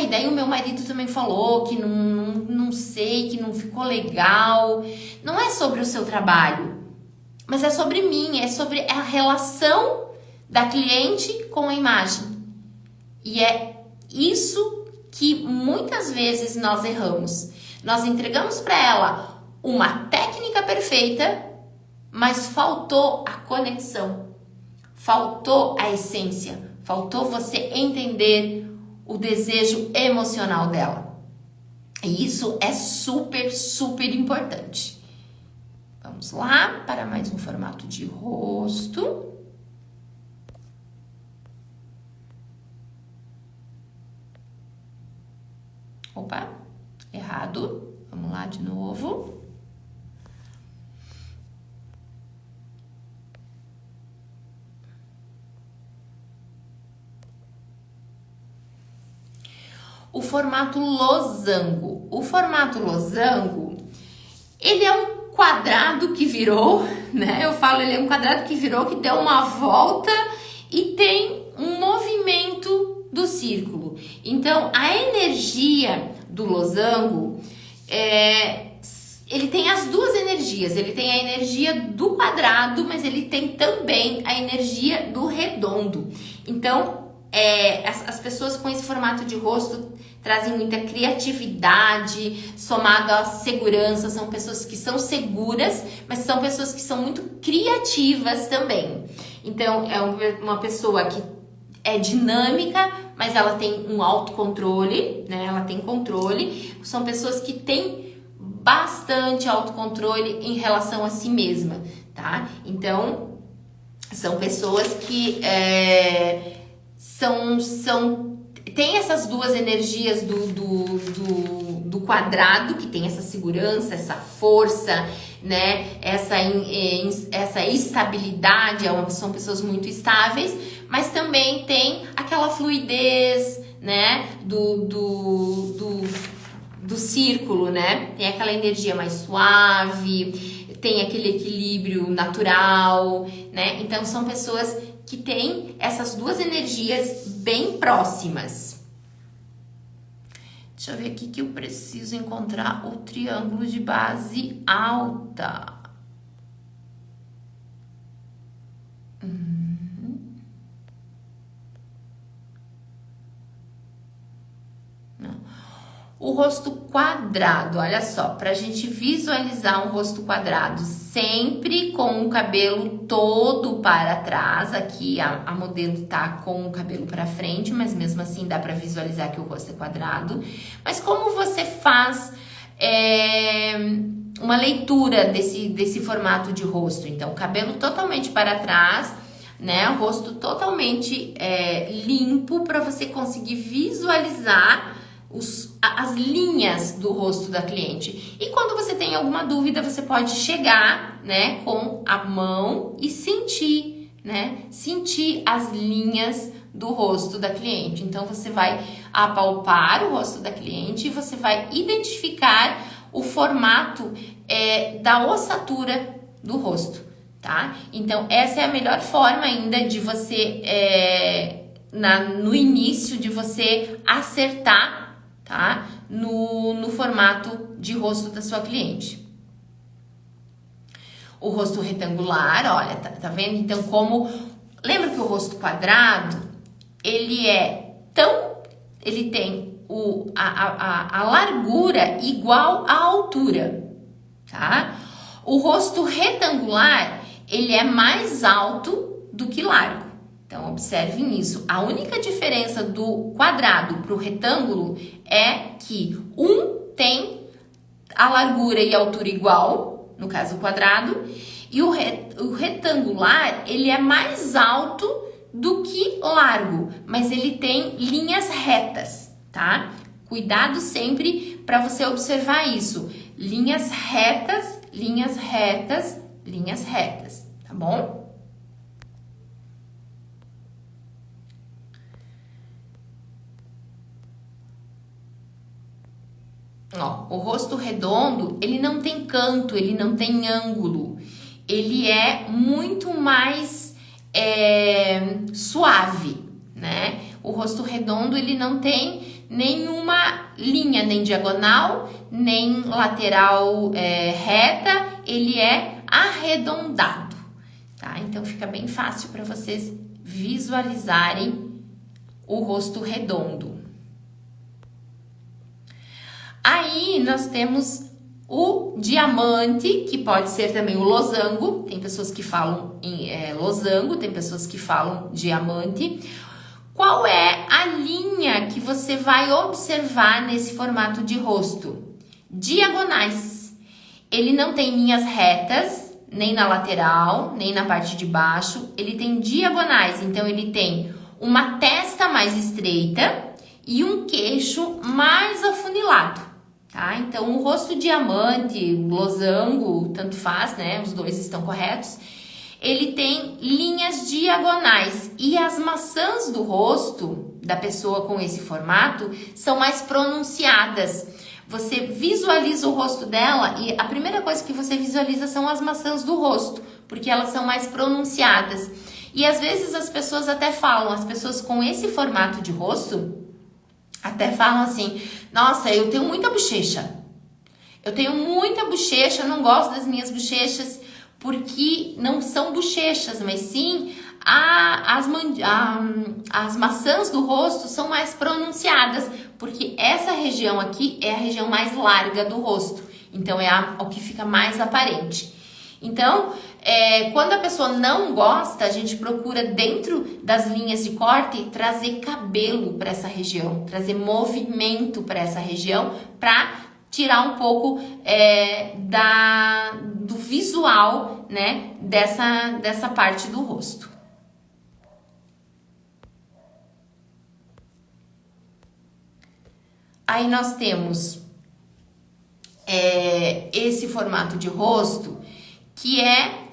E daí o meu marido também falou que não sei, que não ficou legal. Não é sobre o seu trabalho, mas é sobre mim, é sobre a relação da cliente com a imagem. E é isso que muitas vezes nós erramos. Nós entregamos para ela uma técnica perfeita, mas faltou a conexão, faltou a essência, faltou você entender o desejo emocional dela. E isso é super, super importante. Vamos lá para mais um formato de rosto. Opa, errado. Vamos lá de novo. O formato losango. O formato losango, ele é um quadrado que virou, né? Eu falo, ele é um quadrado que virou, que deu uma volta e tem um movimento do círculo. Então, a energia do losango, ele tem as duas energias. Ele tem a energia do quadrado, mas ele tem também a energia do redondo. Então, as pessoas com esse formato de rosto trazem muita criatividade, somado à segurança. São pessoas que são seguras, mas são pessoas que são muito criativas também. Então, é uma pessoa que é dinâmica, mas ela tem um autocontrole, né? Ela tem controle. São pessoas que têm bastante autocontrole em relação a si mesma, tá? Então, são pessoas que tem essas duas energias do quadrado, que tem essa segurança, essa força, né? Essa estabilidade, são pessoas muito estáveis, mas também tem aquela fluidez, né? Do círculo, né? Tem aquela energia mais suave, tem aquele equilíbrio natural, né? Então, são pessoas que têm essas duas energias bem próximas. Deixa eu ver aqui que eu preciso encontrar o triângulo de base alta. O rosto quadrado, olha só, pra gente visualizar um rosto quadrado, sempre com o cabelo todo para trás. Aqui a modelo tá com o cabelo para frente, mas mesmo assim dá pra visualizar que o rosto é quadrado. Mas como você faz uma leitura desse formato de rosto? Então, cabelo totalmente para trás, né? O rosto totalmente limpo, para você conseguir visualizar as linhas do rosto da cliente. E quando você tem alguma dúvida, você pode chegar, né, com a mão e sentir, né, sentir as linhas do rosto da cliente. Então, você vai apalpar o rosto da cliente e você vai identificar o formato da ossatura do rosto, tá? Então, essa é a melhor forma ainda de você, no início, de você acertar, tá? No formato de rosto da sua cliente. O rosto retangular, olha, tá vendo? Então, lembra que o rosto quadrado, ele tem a largura igual à altura, tá? O rosto retangular, ele é mais alto do que largo. Então, observem isso. A única diferença do quadrado para o retângulo é que um tem a largura e a altura igual, no caso o quadrado, e o retangular, ele é mais alto do que largo, mas ele tem linhas retas, tá? Cuidado sempre para você observar isso. Linhas retas, linhas retas, linhas retas, tá bom? Ó, o rosto redondo, ele não tem canto, ele não tem ângulo. Ele é muito mais suave, né? O rosto redondo, ele não tem nenhuma linha, nem diagonal, nem lateral reta. Ele é arredondado, tá? Então, fica bem fácil para vocês visualizarem o rosto redondo. Aí nós temos o diamante, que pode ser também o losango. Tem pessoas que falam em losango, tem pessoas que falam diamante. Qual é a linha que você vai observar nesse formato de rosto? Diagonais. Ele não tem linhas retas, nem na lateral, nem na parte de baixo. Ele tem diagonais, então ele tem uma testa mais estreita e um queixo mais afunilado, tá? Então, o rosto diamante, losango, tanto faz, né? Os dois estão corretos. Ele tem linhas diagonais e as maçãs do rosto da pessoa com esse formato são mais pronunciadas. Você visualiza o rosto dela e a primeira coisa que você visualiza são as maçãs do rosto, porque elas são mais pronunciadas. E às vezes as pessoas até falam, as pessoas com esse formato de rosto até falam assim: nossa, eu tenho muita bochecha. Eu tenho muita bochecha, não gosto das minhas bochechas, porque não são bochechas, mas sim as maçãs do rosto são mais pronunciadas, porque essa região aqui é a região mais larga do rosto, então é o que fica mais aparente. Então, quando a pessoa não gosta, a gente procura dentro das linhas de corte trazer cabelo para essa região, trazer movimento para essa região, para tirar um pouco do visual, né, dessa parte do rosto. Aí nós temos esse formato de rosto, que é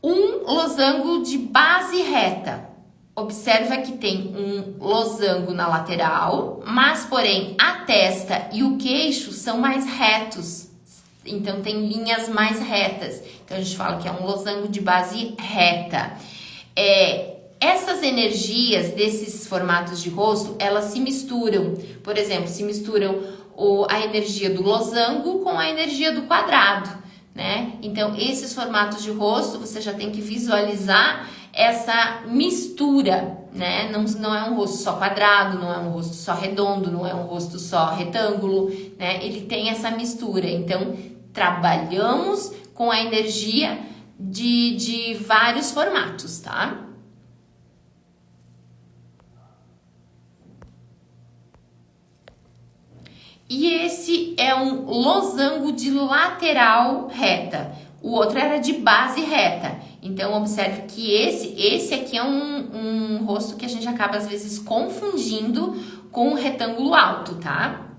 um losango de base reta. Observa que tem um losango na lateral, mas porém a testa e o queixo são mais retos. Então tem linhas mais retas. Então a gente fala que é um losango de base reta. Essas energias desses formatos de rosto, elas se misturam. Por exemplo, se misturam a energia do losango com a energia do quadrado, né? Então, esses formatos de rosto, você já tem que visualizar essa mistura, né? Não é um rosto só quadrado, não é um rosto só redondo, não é um rosto só retângulo, né? Ele tem essa mistura. Então, trabalhamos com a energia de vários formatos, tá? E esse é um losango de lateral reta. O outro era de base reta. Então, observe que esse aqui é um rosto que a gente acaba, às vezes, confundindo com um retângulo alto, tá?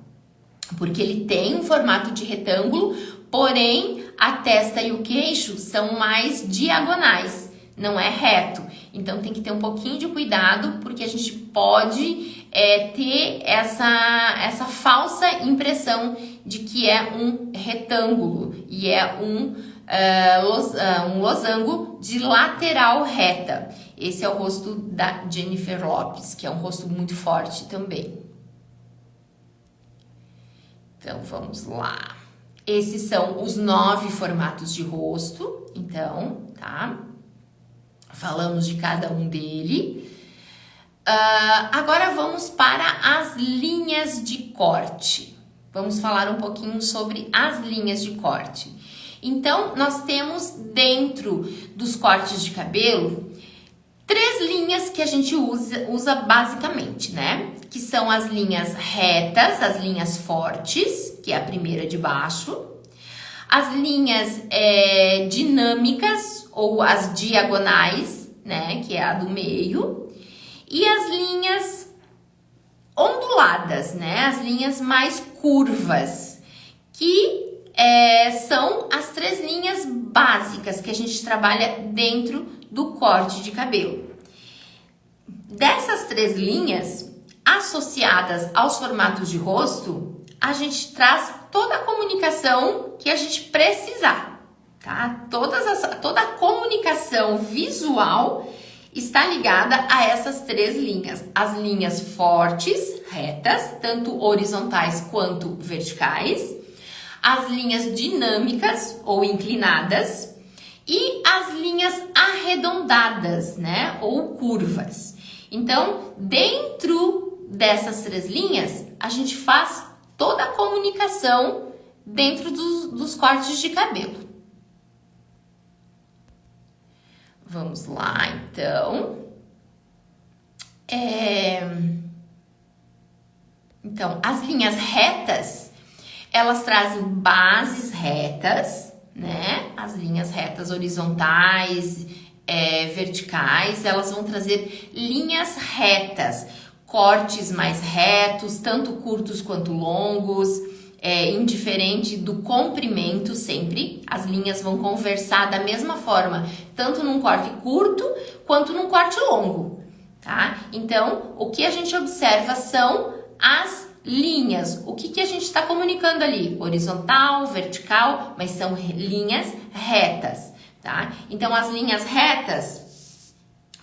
Porque ele tem um formato de retângulo, porém, a testa e o queixo são mais diagonais, não é reto. Então, tem que ter um pouquinho de cuidado, porque a gente pode ter essa falsa impressão de que é um retângulo e é um losango de lateral reta. Esse é o rosto da Jennifer Lopez, que é um rosto muito forte também. Então, vamos lá. Esses são os 9 formatos de rosto, então, tá? Falamos de cada um dele. Agora vamos para as linhas de corte. Vamos falar um pouquinho sobre as linhas de corte. Então, nós temos dentro dos cortes de cabelo 3 linhas que a gente usa basicamente, né? Que são as linhas retas, as linhas fortes, que é a primeira de baixo. As linhas dinâmicas ou as diagonais, né? Que é a do meio. E as linhas onduladas, né? As linhas mais curvas, que são as 3 linhas básicas que a gente trabalha dentro do corte de cabelo. Dessas 3 linhas, associadas aos formatos de rosto, a gente traz toda a comunicação que a gente precisar, tá? Toda a comunicação visual está ligada a essas 3 linhas. As linhas fortes, retas, tanto horizontais quanto verticais. As linhas dinâmicas ou inclinadas. E as linhas arredondadas, né? Ou curvas. Então, dentro dessas 3 linhas, a gente faz toda a comunicação dentro dos cortes de cabelo. Vamos lá, então. Então, as linhas retas, elas trazem bases retas, né? As linhas retas horizontais, verticais, elas vão trazer linhas retas, cortes mais retos, tanto curtos quanto longos, indiferente do comprimento sempre. As linhas vão conversar da mesma forma, tanto num corte curto quanto num corte longo, tá? Então, o que a gente observa são as linhas. O que a gente está comunicando ali? Horizontal, vertical, mas são linhas retas, tá? Então, as linhas retas,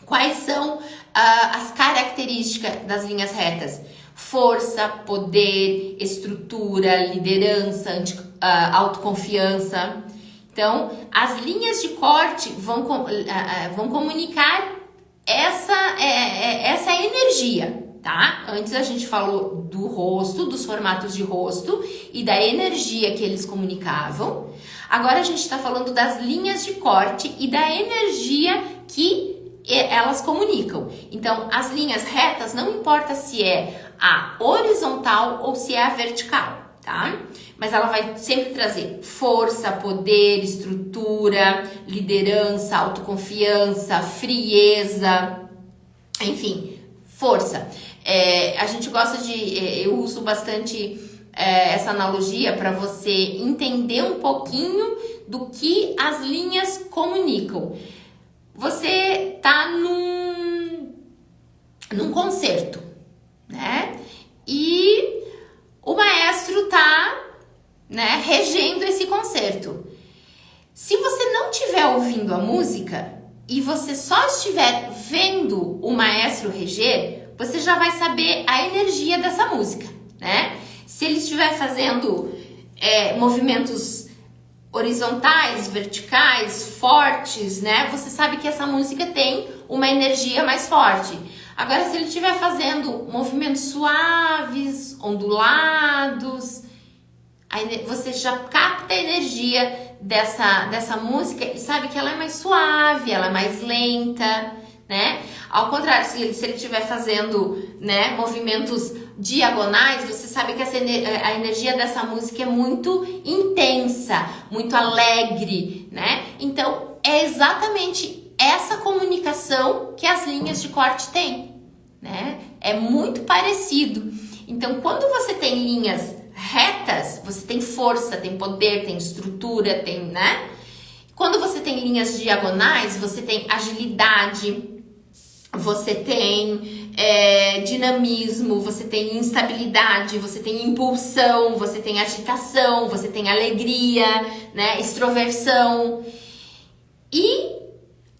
quais são as características das linhas retas? Força, poder, estrutura, liderança, autoconfiança. Então, as linhas de corte vão comunicar essa energia, tá? Antes a gente falou do rosto, dos formatos de rosto e da energia que eles comunicavam. Agora a gente está falando das linhas de corte e da energia que elas comunicam. Então, as linhas retas, não importa se é a horizontal ou se é a vertical, tá? Mas ela vai sempre trazer força, poder, estrutura, liderança, autoconfiança, frieza, enfim, força. A gente gosta eu uso bastante essa analogia para você entender um pouquinho do que as linhas comunicam. Você tá num concerto, né? E o maestro tá, né, regendo esse concerto. Se você não estiver ouvindo a música e você só estiver vendo o maestro reger, você já vai saber a energia dessa música, né? Se ele estiver fazendo movimentos horizontais, verticais, fortes, né? Você sabe que essa música tem uma energia mais forte. Agora, se ele estiver fazendo movimentos suaves, ondulados, você já capta a energia dessa música e sabe que ela é mais suave, ela é mais lenta, né? Ao contrário, se ele estiver fazendo, né, movimentos diagonais, você sabe que a energia dessa música é muito intensa, muito alegre, né? Então, é exatamente essa comunicação que as linhas de corte têm, né? É muito parecido. Então, quando você tem linhas retas, você tem força, tem poder, tem estrutura, tem, né? Quando você tem linhas diagonais, você tem agilidade, você tem dinamismo, você tem instabilidade, você tem impulsão, você tem agitação, você tem alegria, né? Extroversão. E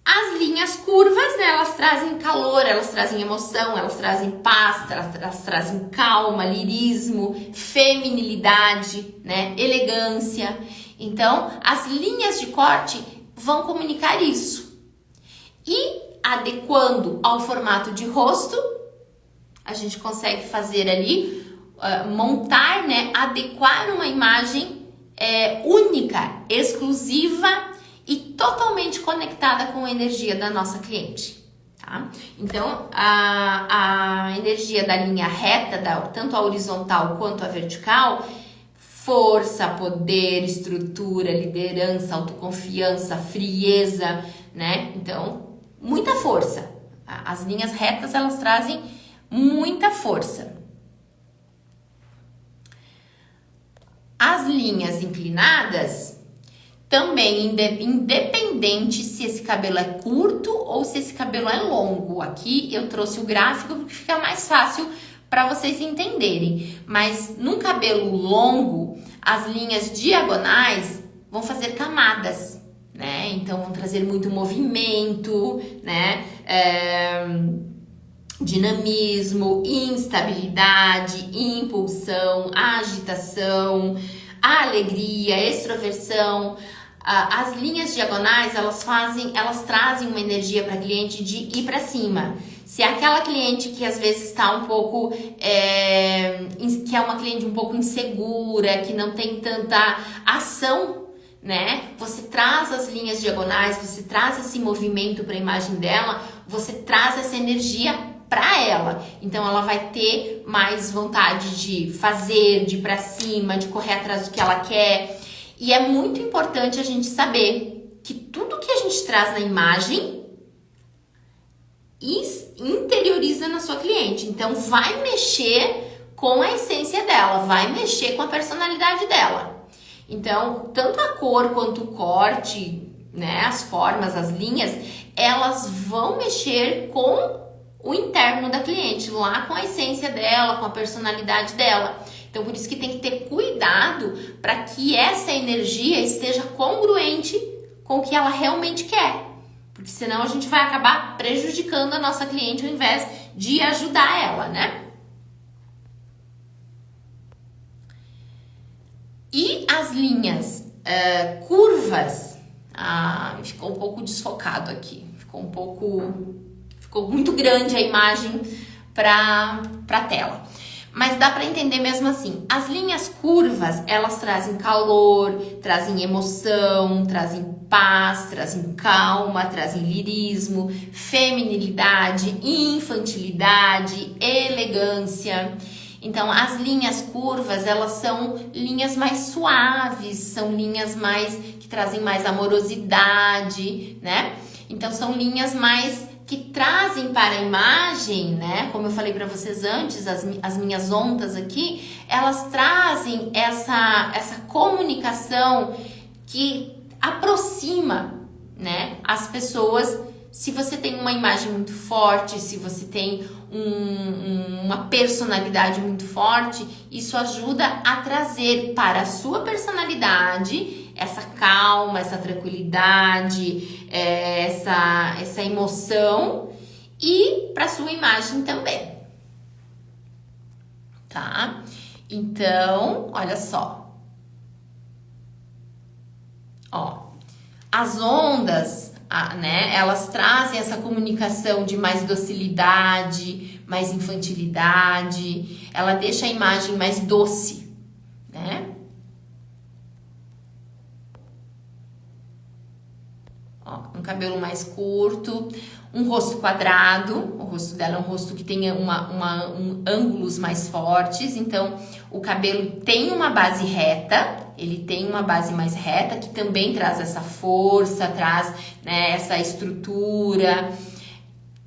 as linhas curvas, né? Elas trazem calor, elas trazem emoção, elas trazem paz, elas trazem calma, lirismo, feminilidade, né? Elegância. Então, as linhas de corte vão comunicar isso. E adequando ao formato de rosto, a gente consegue fazer ali, montar, né, adequar uma imagem única, exclusiva e totalmente conectada com a energia da nossa cliente, tá? Então, a energia da linha reta, tanto a horizontal quanto a vertical, força, poder, estrutura, liderança, autoconfiança, frieza, né? Então, muita força. As linhas retas, elas trazem muita força. As linhas inclinadas, também independente se esse cabelo é curto ou se esse cabelo é longo. Aqui eu trouxe o gráfico porque fica mais fácil para vocês entenderem. Mas num cabelo longo, as linhas diagonais vão fazer camadas, né? Então vão trazer muito movimento, né? Dinamismo, instabilidade, impulsão, agitação, alegria, extroversão. As linhas diagonais, elas trazem uma energia para a cliente de ir para cima. Se é aquela cliente que às vezes está um pouco, que é uma cliente um pouco insegura, que não tem tanta ação, né? Você traz as linhas diagonais, você traz esse movimento para a imagem dela, você traz essa energia para ela. Então ela vai ter mais vontade de fazer, de ir para cima, de correr atrás do que ela quer. E é muito importante a gente saber que tudo que a gente traz na imagem interioriza na sua cliente. Então vai mexer com a essência dela, vai mexer com a personalidade dela. Então, tanto a cor quanto o corte, né, as formas, as linhas, elas vão mexer com o interno da cliente, lá com a essência dela, com a personalidade dela. Então, por isso que tem que ter cuidado para que essa energia esteja congruente com o que ela realmente quer. Porque senão a gente vai acabar prejudicando a nossa cliente ao invés de ajudar ela, né? E as linhas curvas, ficou um pouco desfocado aqui, ficou muito grande a imagem para a tela. Mas dá para entender mesmo assim. As linhas curvas, elas trazem calor, trazem emoção, trazem paz, trazem calma, trazem lirismo, feminilidade, infantilidade, elegância. Então, as linhas curvas, elas são linhas mais suaves, são linhas mais que trazem mais amorosidade, né? Então, são linhas mais que trazem para a imagem, né? Como eu falei para vocês antes, as minhas ondas aqui, elas trazem essa comunicação que aproxima, né, as pessoas. Se você tem uma imagem muito forte, se você tem uma personalidade muito forte, isso ajuda a trazer para a sua personalidade essa calma, essa tranquilidade, essa emoção, e para a sua imagem também, tá? Então, olha só. Ó, as ondas, né, elas trazem essa comunicação de mais docilidade, mais infantilidade, ela deixa a imagem mais doce, né? Ó, um cabelo mais curto, um rosto quadrado, o rosto dela é um rosto que tem ângulos mais fortes, então o cabelo tem uma base reta, ele tem uma base mais reta, que também traz essa força, traz, né, essa estrutura.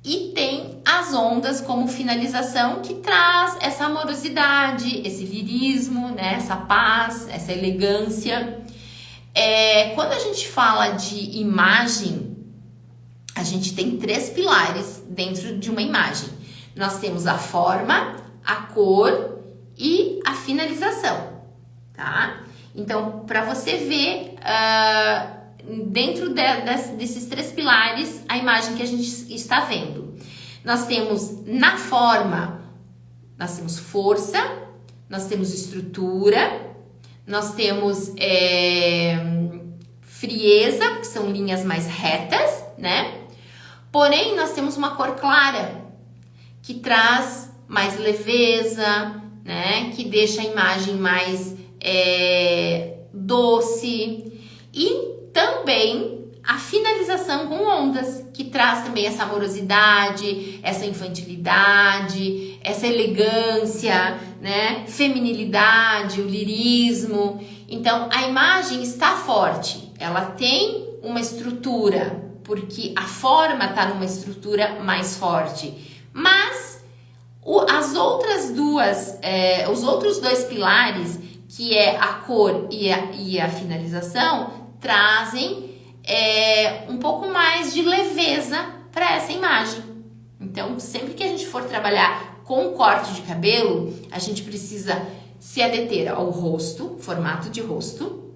E tem as ondas como finalização, que traz essa amorosidade, esse lirismo, né, essa paz, essa elegância. Quando a gente fala de imagem, a gente tem 3 pilares dentro de uma imagem. Nós temos a forma, a cor e a finalização, tá? Então, para você ver dentro desses 3 pilares a imagem que a gente está vendo, nós temos na forma, nós temos força, nós temos estrutura, nós temos frieza, que são linhas mais retas, né? Porém, nós temos uma cor clara, que traz mais leveza, né? Que deixa a imagem mais doce. E também a finalização com ondas, que traz também essa amorosidade, essa infantilidade, essa elegância, né? Feminilidade, o lirismo. Então, a imagem está forte, ela tem uma estrutura, porque a forma está numa estrutura mais forte. Mas os outros 2 pilares, que é a cor e a finalização, trazem um pouco mais de leveza para essa imagem. Então, sempre que a gente for trabalhar com corte de cabelo, a gente precisa se adeter ao rosto, formato de rosto,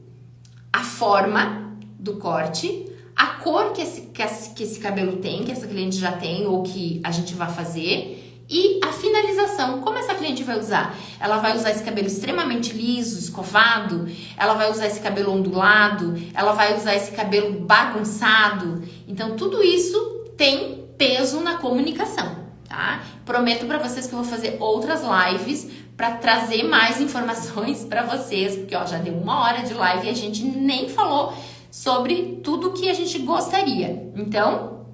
a forma do corte, a cor que esse cabelo tem, que essa cliente já tem ou que a gente vai fazer, e a finalização. Como essa cliente vai usar? Ela vai usar esse cabelo extremamente liso, escovado, ela vai usar esse cabelo ondulado, ela vai usar esse cabelo bagunçado. Então, tudo isso tem peso na comunicação, tá? Prometo para vocês que eu vou fazer outras lives para trazer mais informações para vocês, porque ó, já deu 1 hora de live e a gente nem falou sobre tudo que a gente gostaria. Então,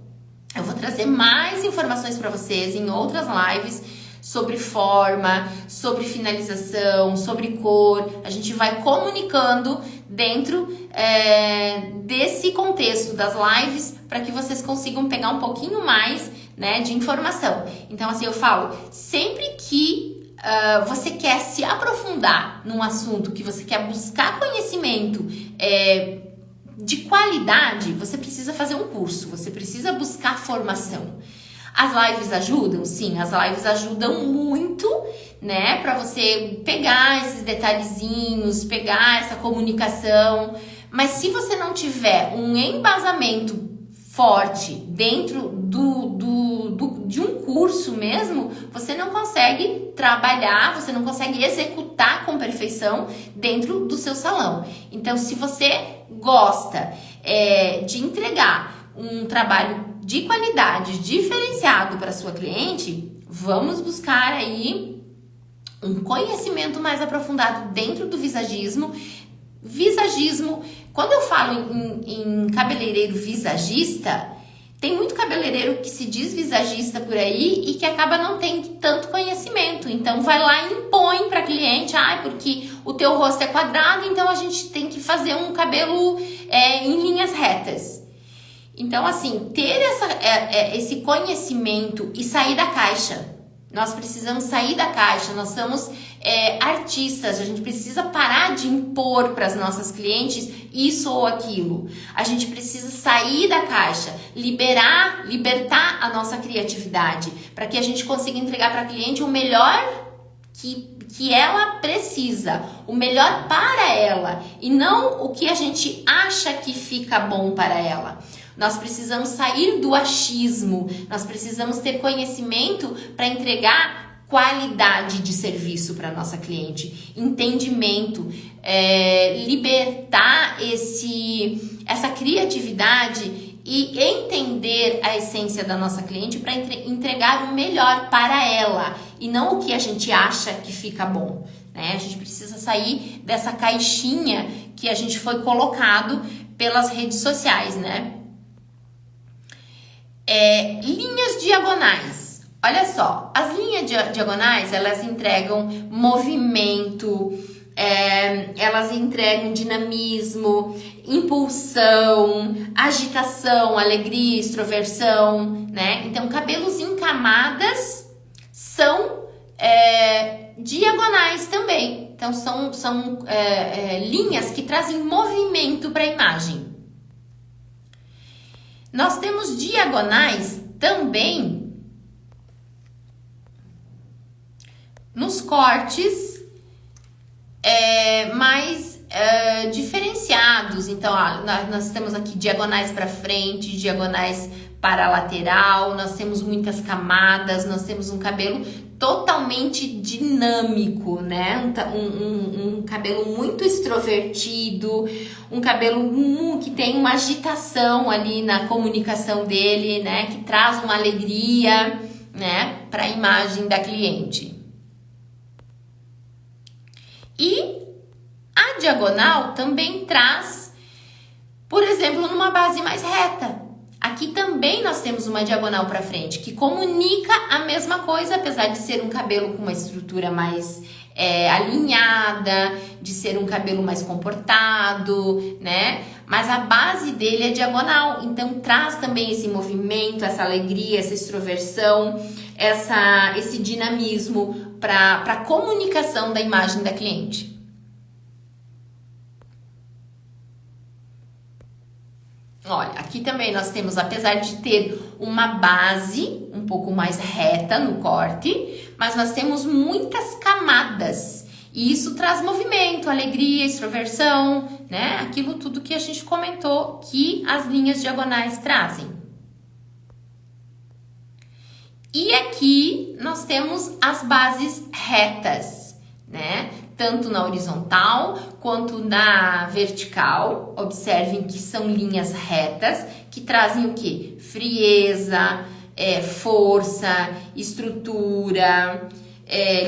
eu vou trazer mais informações para vocês em outras lives sobre forma, sobre finalização, sobre cor. A gente vai comunicando dentro desse contexto das lives para que vocês consigam pegar um pouquinho mais, né, de informação. Então, assim, eu falo, sempre que você quer se aprofundar num assunto, que você quer buscar conhecimento de qualidade, você precisa fazer um curso, você precisa buscar formação. As lives ajudam? Sim, as lives ajudam muito, né, para você pegar esses detalhezinhos, pegar essa comunicação, mas se você não tiver um embasamento forte dentro de um curso mesmo, você não consegue trabalhar, você não consegue executar com perfeição dentro do seu salão. Então, se você gosta de entregar um trabalho de qualidade diferenciado para sua cliente, vamos buscar aí um conhecimento mais aprofundado dentro do visagismo. Visagismo, quando eu falo em cabeleireiro visagista, tem muito cabeleireiro que se diz visagista por aí e que acaba não tendo tanto conhecimento. Então vai lá e impõe para cliente, porque o teu rosto é quadrado, então a gente tem que fazer um cabelo em linhas retas. Então, assim, ter esse conhecimento e sair da caixa. Nós precisamos sair da caixa, nós somos artistas, a gente precisa parar de impor para as nossas clientes isso ou aquilo. A gente precisa sair da caixa, libertar a nossa criatividade, para que a gente consiga entregar para a cliente o melhor que ela precisa, o melhor para ela, e não o que a gente acha que fica bom para ela. Nós precisamos sair do achismo, nós precisamos ter conhecimento para entregar qualidade de serviço para nossa cliente, entendimento, libertar essa criatividade e entender a essência da nossa cliente para entregar o melhor para ela e não o que a gente acha que fica bom, né? A gente precisa sair dessa caixinha que a gente foi colocado pelas redes sociais, né? Linhas diagonais. Olha só, as linhas diagonais, elas entregam movimento, elas entregam dinamismo, impulsão, agitação, alegria, extroversão, né? Então, cabelos em camadas são diagonais também. Então, são linhas que trazem movimento para a imagem. Nós temos diagonais também nos cortes mais diferenciados. Então, nós temos aqui diagonais para frente, diagonais para a lateral, nós temos muitas camadas, nós temos um cabelo totalmente dinâmico, né? Um cabelo muito extrovertido, um cabelo que tem uma agitação ali na comunicação dele, né? Que traz uma alegria, né? Para a imagem da cliente. E a diagonal também traz, por exemplo, numa base mais reta. Aqui também nós temos uma diagonal para frente, que comunica a mesma coisa, apesar de ser um cabelo com uma estrutura mais alinhada, de ser um cabelo mais comportado, né? Mas a base dele é diagonal, então traz também esse movimento, essa alegria, essa extroversão, esse dinamismo para a comunicação da imagem da cliente. Olha, aqui também nós temos, apesar de ter uma base um pouco mais reta no corte, mas nós temos muitas camadas. E isso traz movimento, alegria, extroversão, né? Aquilo tudo que a gente comentou que as linhas diagonais trazem. E aqui nós temos as bases retas, né? Tanto na horizontal quanto na vertical. Observem que são linhas retas que trazem o quê? Frieza, força, estrutura,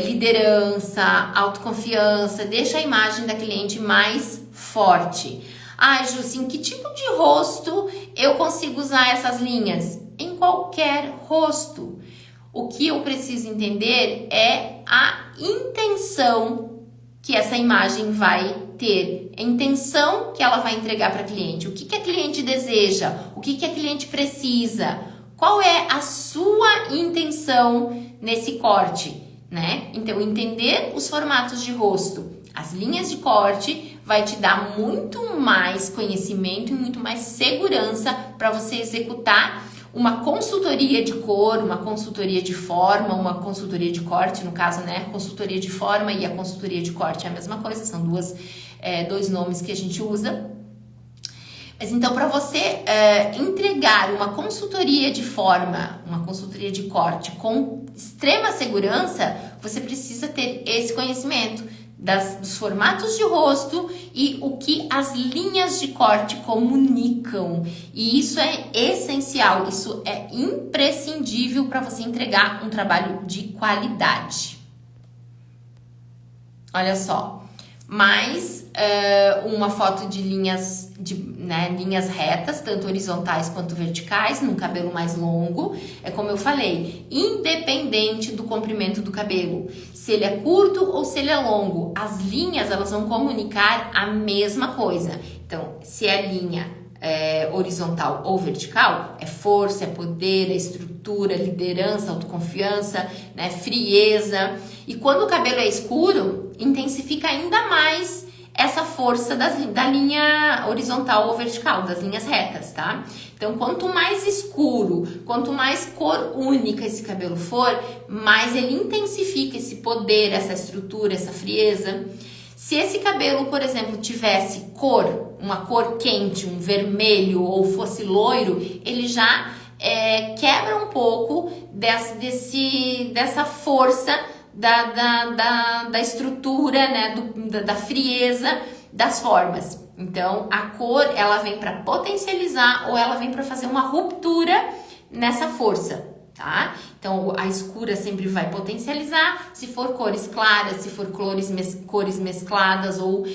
liderança, autoconfiança, deixa a imagem da cliente mais forte. Ah, Ju, em que tipo de rosto eu consigo usar essas linhas? Em qualquer rosto. O que eu preciso entender é a intenção que essa imagem vai ter, a intenção que ela vai entregar para a cliente, o que a cliente deseja, o que a cliente precisa, qual é a sua intenção nesse corte, né? Então, entender os formatos de rosto, as linhas de corte, vai te dar muito mais conhecimento e muito mais segurança para você executar uma consultoria de cor, uma consultoria de forma, uma consultoria de corte, no caso, né? Consultoria de forma e a consultoria de corte é a mesma coisa, são dois nomes que a gente usa. Mas então, para você entregar uma consultoria de forma, uma consultoria de corte com extrema segurança, você precisa ter esse conhecimento dos formatos de rosto e o que as linhas de corte comunicam. E isso é essencial, isso é imprescindível para você entregar um trabalho de qualidade. Olha só, mais uma foto de linhas retas, tanto horizontais quanto verticais, num cabelo mais longo. É como eu falei, independente do comprimento do cabelo, se ele é curto ou se ele é longo, as linhas elas vão comunicar a mesma coisa. Então, se é linha horizontal ou vertical, é força, é poder, é estrutura, liderança, autoconfiança, né, frieza. E quando o cabelo é escuro, intensifica ainda mais essa força da linha horizontal ou vertical, das linhas retas, tá? Então, quanto mais escuro, quanto mais cor única esse cabelo for, mais ele intensifica esse poder, essa estrutura, essa frieza. Se esse cabelo, por exemplo, tivesse uma cor quente, um vermelho ou fosse loiro, ele já quebra um pouco dessa força da estrutura, né, da frieza das formas. Então, a cor, ela vem para potencializar ou ela vem para fazer uma ruptura nessa força, tá? Então, a escura sempre vai potencializar. Se for cores claras, se for cores mescladas ou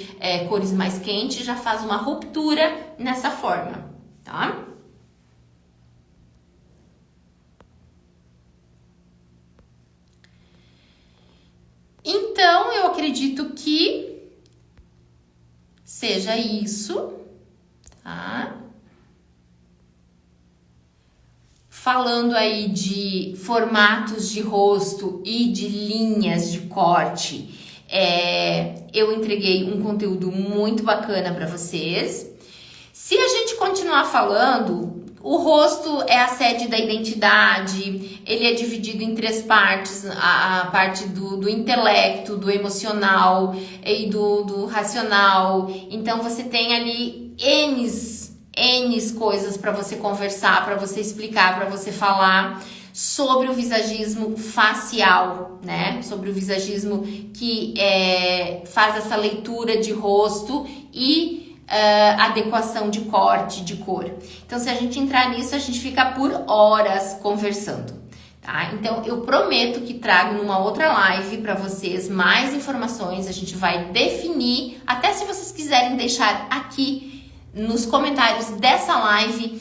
cores mais quentes, já faz uma ruptura nessa forma, tá? Então, eu acredito que seja isso, tá? Falando aí de formatos de rosto e de linhas de corte, eu entreguei um conteúdo muito bacana para vocês. Se a gente continuar falando, o rosto é a sede da identidade, ele é dividido em 3 partes, a parte do intelecto, do emocional e do racional. Então, você tem ali N coisas para você conversar, para você explicar, para você falar sobre o visagismo facial, né? Sobre o visagismo que faz essa leitura de rosto e adequação de corte, de cor. Então, se a gente entrar nisso, a gente fica por horas conversando, tá? Então, eu prometo que trago numa outra live para vocês mais informações. A gente vai definir, até se vocês quiserem deixar aqui nos comentários dessa live,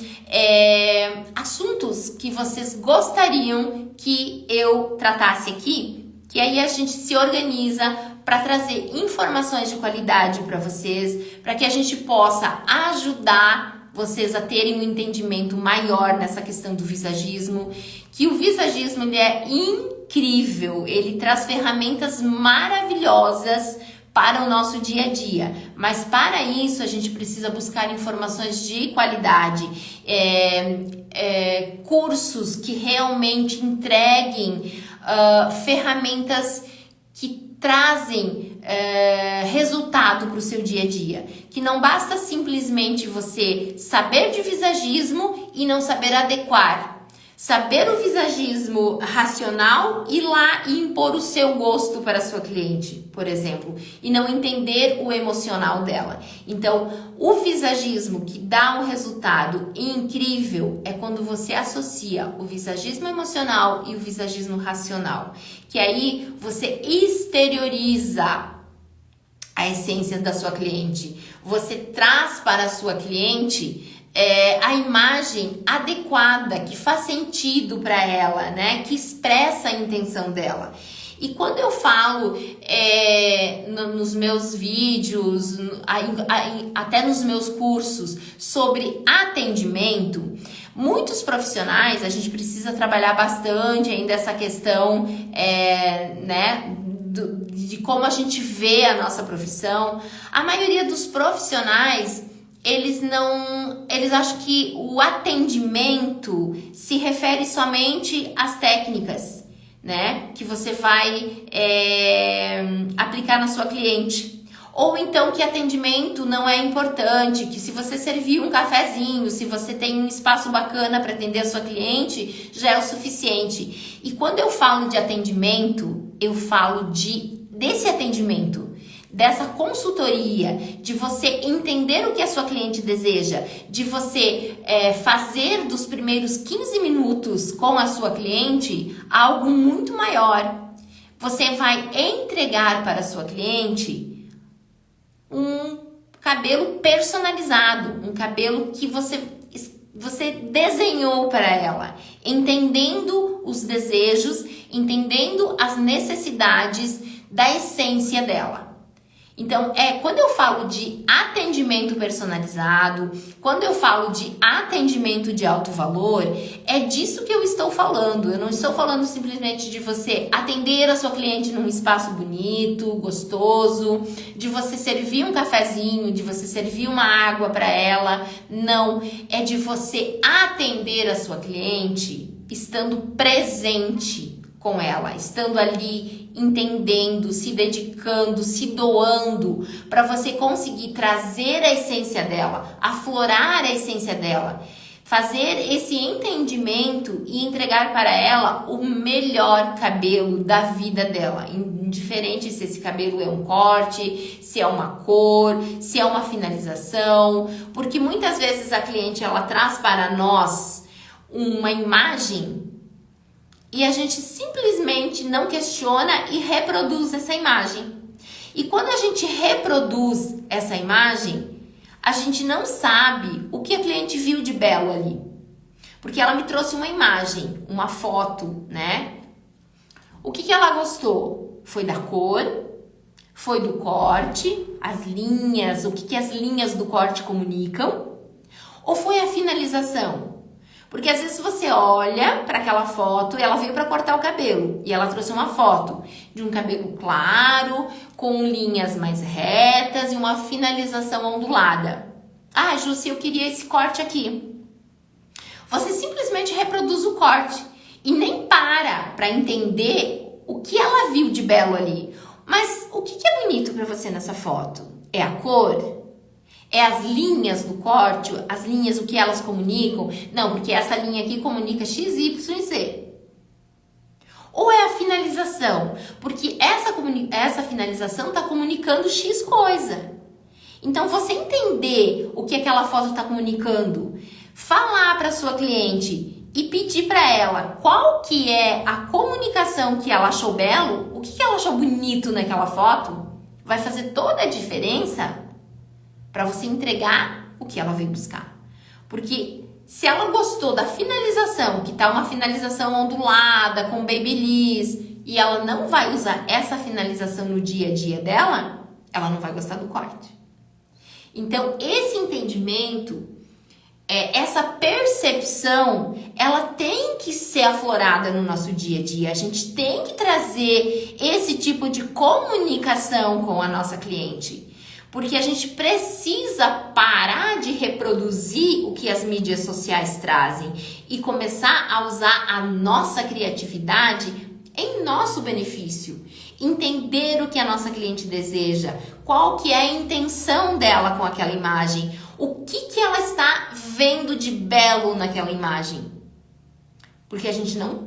assuntos que vocês gostariam que eu tratasse aqui, que aí a gente se organiza para trazer informações de qualidade para vocês, para que a gente possa ajudar vocês a terem um entendimento maior nessa questão do visagismo, que o visagismo ele é incrível, ele traz ferramentas maravilhosas para o nosso dia a dia, mas para isso a gente precisa buscar informações de qualidade, cursos que realmente entreguem ferramentas que trazem resultado para o seu dia a dia, que não basta simplesmente você saber de visagismo e não saber adequar, Saber o visagismo racional, ir lá e impor o seu gosto para a sua cliente, por exemplo, e não entender o emocional dela. Então, o visagismo que dá um resultado incrível é quando você associa o visagismo emocional e o visagismo racional, que aí você exterioriza a essência da sua cliente. Você traz para a sua cliente a imagem adequada, que faz sentido para ela, né? Que expressa a intenção dela. E quando eu falo nos meus vídeos, até nos meus cursos sobre atendimento, muitos profissionais, a gente precisa trabalhar bastante ainda essa questão, né? De como a gente vê a nossa profissão. A maioria dos profissionais, eles acham que o atendimento se refere somente às técnicas, né? Que você vai aplicar na sua cliente. Ou então que atendimento não é importante, que se você servir um cafezinho, se você tem um espaço bacana para atender a sua cliente, já é o suficiente. E quando eu falo de atendimento, eu falo desse atendimento, dessa consultoria, de você entender o que a sua cliente deseja, de você fazer dos primeiros 15 minutos com a sua cliente algo muito maior. Você vai entregar para a sua cliente um cabelo personalizado, um cabelo que você desenhou para ela, entendendo os desejos, entendendo as necessidades da essência dela. Então, quando eu falo de atendimento personalizado, quando eu falo de atendimento de alto valor, é disso que eu estou falando. Eu não estou falando simplesmente de você atender a sua cliente num espaço bonito, gostoso, de você servir um cafezinho, de você servir uma água para ela. Não, é de você atender a sua cliente estando presente com ela, estando ali, entendendo, se dedicando, se doando, para você conseguir trazer a essência dela, aflorar a essência dela, fazer esse entendimento e entregar para ela o melhor cabelo da vida dela, indiferente se esse cabelo é um corte, se é uma cor, se é uma finalização, porque muitas vezes a cliente ela traz para nós uma imagem e a gente simplesmente não questiona e reproduz essa imagem. E quando a gente reproduz essa imagem, a gente não sabe o que a cliente viu de belo ali. Porque ela me trouxe uma imagem, uma foto, né? O que ela gostou? Foi da cor, foi do corte, as linhas, o que as linhas do corte comunicam? Ou foi a finalização? Porque às vezes você olha para aquela foto e ela veio para cortar o cabelo. E ela trouxe uma foto de um cabelo claro, com linhas mais retas e uma finalização ondulada. Ah, Jussi, eu queria esse corte aqui. Você simplesmente reproduz o corte e nem para entender o que ela viu de belo ali. Mas o que é bonito para você nessa foto? É a cor? É as linhas do corte, as linhas, o que elas comunicam? Não, porque essa linha aqui comunica X, Y e Z. Ou é a finalização? Porque essa finalização está comunicando X coisa. Então, você entender o que aquela foto está comunicando, falar para sua cliente e pedir para ela qual que é a comunicação que ela achou belo, o que ela achou bonito naquela foto, vai fazer toda a diferença para você entregar o que ela veio buscar. Porque se ela gostou da finalização, que tá uma finalização ondulada, com babyliss, e ela não vai usar essa finalização no dia a dia dela, ela não vai gostar do corte. Então, esse entendimento, essa percepção, ela tem que ser aflorada no nosso dia a dia. A gente tem que trazer esse tipo de comunicação com a nossa cliente. Porque a gente precisa parar de reproduzir o que as mídias sociais trazem e começar a usar a nossa criatividade em nosso benefício. Entender o que a nossa cliente deseja, qual que é a intenção dela com aquela imagem, o que ela está vendo de belo naquela imagem. porque a gente não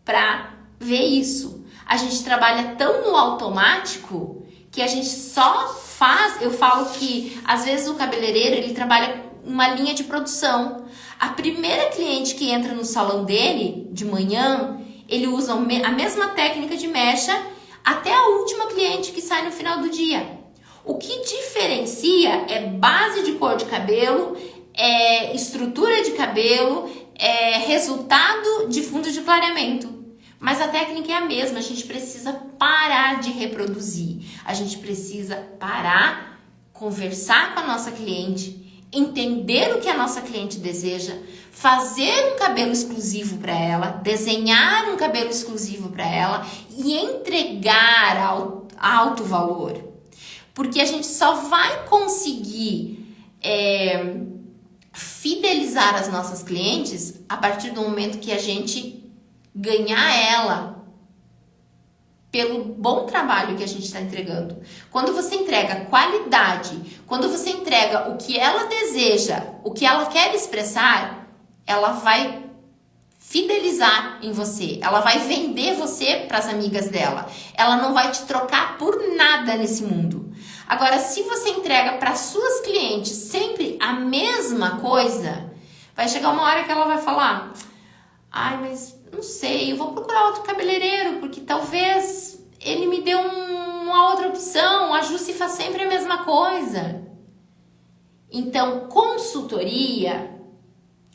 para ver isso. A gente trabalha tão no automático que a gente só faz. Eu falo que às vezes o cabeleireiro ele trabalha uma linha de produção. A primeira cliente que entra no salão dele de manhã, ele usa a mesma técnica de mecha até a última cliente que sai no final do dia. O que diferencia é base de cor de cabelo, é estrutura de cabelo, é resultado de fundo de clareamento. Mas a técnica é a mesma, a gente precisa parar de reproduzir. A gente precisa parar, conversar com a nossa cliente, entender o que a nossa cliente deseja, fazer um cabelo exclusivo para ela, desenhar um cabelo exclusivo para ela e entregar alto valor. Porque a gente só vai conseguir fidelizar as nossas clientes a partir do momento que a gente ganhar ela pelo bom trabalho que a gente está entregando. Quando você entrega qualidade, quando você entrega o que ela deseja, o que ela quer expressar, ela vai fidelizar em você, ela vai vender você para as amigas dela, ela não vai te trocar por nada nesse mundo. Agora, se você entrega para suas clientes sempre a mesma coisa, vai chegar uma hora que ela vai falar: ai, mas não sei, eu vou procurar outro cabeleireiro, porque talvez ele me dê uma outra opção, a Jussi faz sempre a mesma coisa. Então, consultoria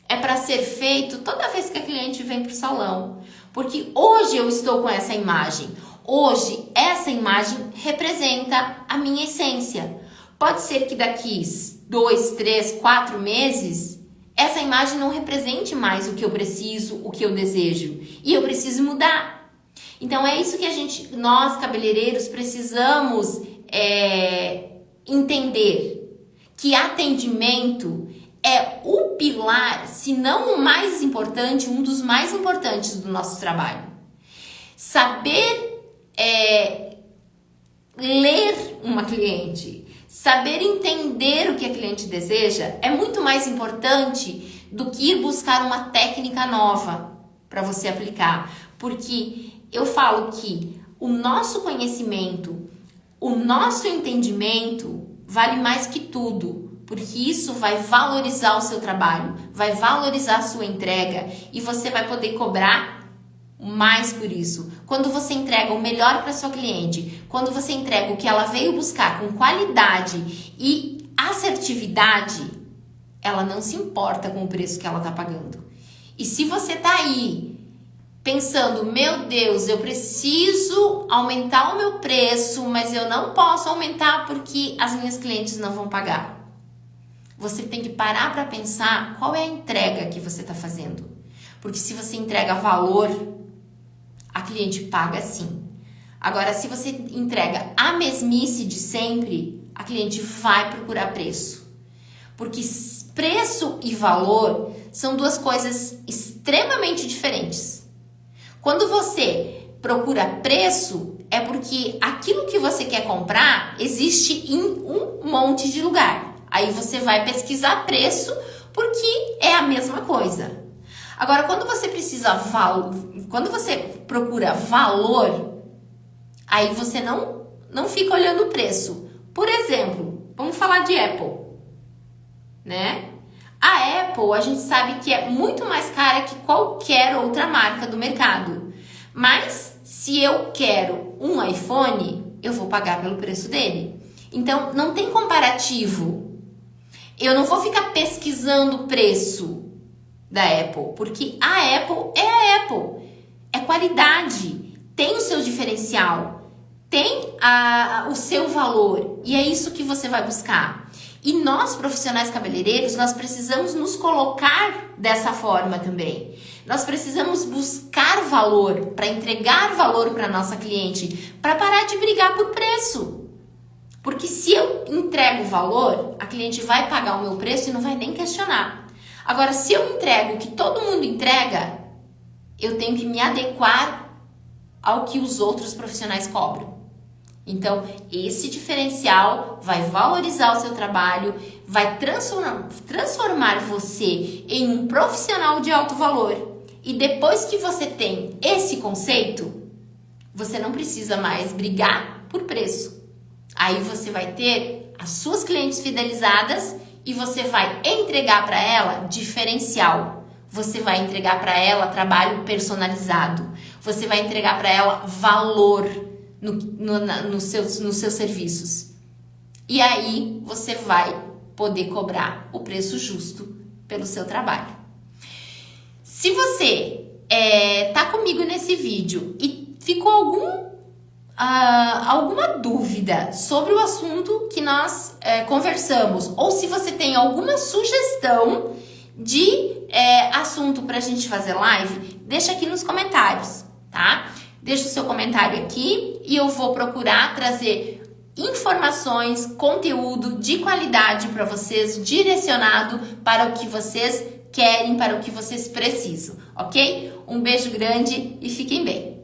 é para ser feito toda vez que a cliente vem para o salão. Porque hoje eu estou com essa imagem. Hoje, essa imagem representa a minha essência. Pode ser que daqui 2, 3, 4 meses, essa imagem não represente mais o que eu preciso, o que eu desejo. E eu preciso mudar. Então, é isso que nós cabeleireiros precisamos entender. Que atendimento é o pilar, se não o mais importante, um dos mais importantes do nosso trabalho. Saber ler uma cliente, saber entender o que a cliente deseja é muito mais importante do que ir buscar uma técnica nova para você aplicar. Porque eu falo que o nosso conhecimento, o nosso entendimento vale mais que tudo. Porque isso vai valorizar o seu trabalho, vai valorizar a sua entrega e você vai poder cobrar mais por isso. Quando você entrega o melhor para sua cliente, quando você entrega o que ela veio buscar com qualidade e assertividade, ela não se importa com o preço que ela está pagando. E se você está aí pensando: meu Deus, eu preciso aumentar o meu preço, mas eu não posso aumentar porque as minhas clientes não vão pagar. Você tem que parar para pensar qual é a entrega que você está fazendo. Porque se você entrega valor, a cliente paga sim. Agora, se você entrega a mesmice de sempre, a cliente vai procurar preço. Porque preço e valor são duas coisas extremamente diferentes. Quando você procura preço, é porque aquilo que você quer comprar existe em um monte de lugar. Aí você vai pesquisar preço porque é a mesma coisa. Agora, quando você procura valor, aí você não fica olhando o preço. Por exemplo, vamos falar de Apple, né? A Apple, a gente sabe que é muito mais cara que qualquer outra marca do mercado. Mas se eu quero um iPhone, eu vou pagar pelo preço dele. Então, não tem comparativo. Eu não vou ficar pesquisando o preço da Apple, porque a Apple é a Apple. É qualidade, tem o seu diferencial, tem o seu valor. E é isso que você vai buscar. E nós, profissionais cabeleireiros, nós precisamos nos colocar dessa forma também. Nós precisamos buscar valor, para entregar valor para a nossa cliente, para parar de brigar por preço. Porque se eu entrego valor, a cliente vai pagar o meu preço e não vai nem questionar. Agora, se eu entrego o que todo mundo entrega, eu tenho que me adequar ao que os outros profissionais cobram. Então, esse diferencial vai valorizar o seu trabalho, vai transformar você em um profissional de alto valor. E depois que você tem esse conceito, você não precisa mais brigar por preço. Aí você vai ter as suas clientes fidelizadas e você vai entregar para ela diferencial. Você vai entregar para ela trabalho personalizado. Você vai entregar para ela valor nos seus serviços. E aí você vai poder cobrar o preço justo pelo seu trabalho. Se você tá comigo nesse vídeo e ficou alguma dúvida sobre o assunto que nós conversamos, ou se você tem alguma sugestão de assunto pra gente fazer live, deixa aqui nos comentários, tá? Deixa o seu comentário aqui e eu vou procurar trazer informações, conteúdo de qualidade para vocês, direcionado para o que vocês querem, para o que vocês precisam, ok? Um beijo grande e fiquem bem!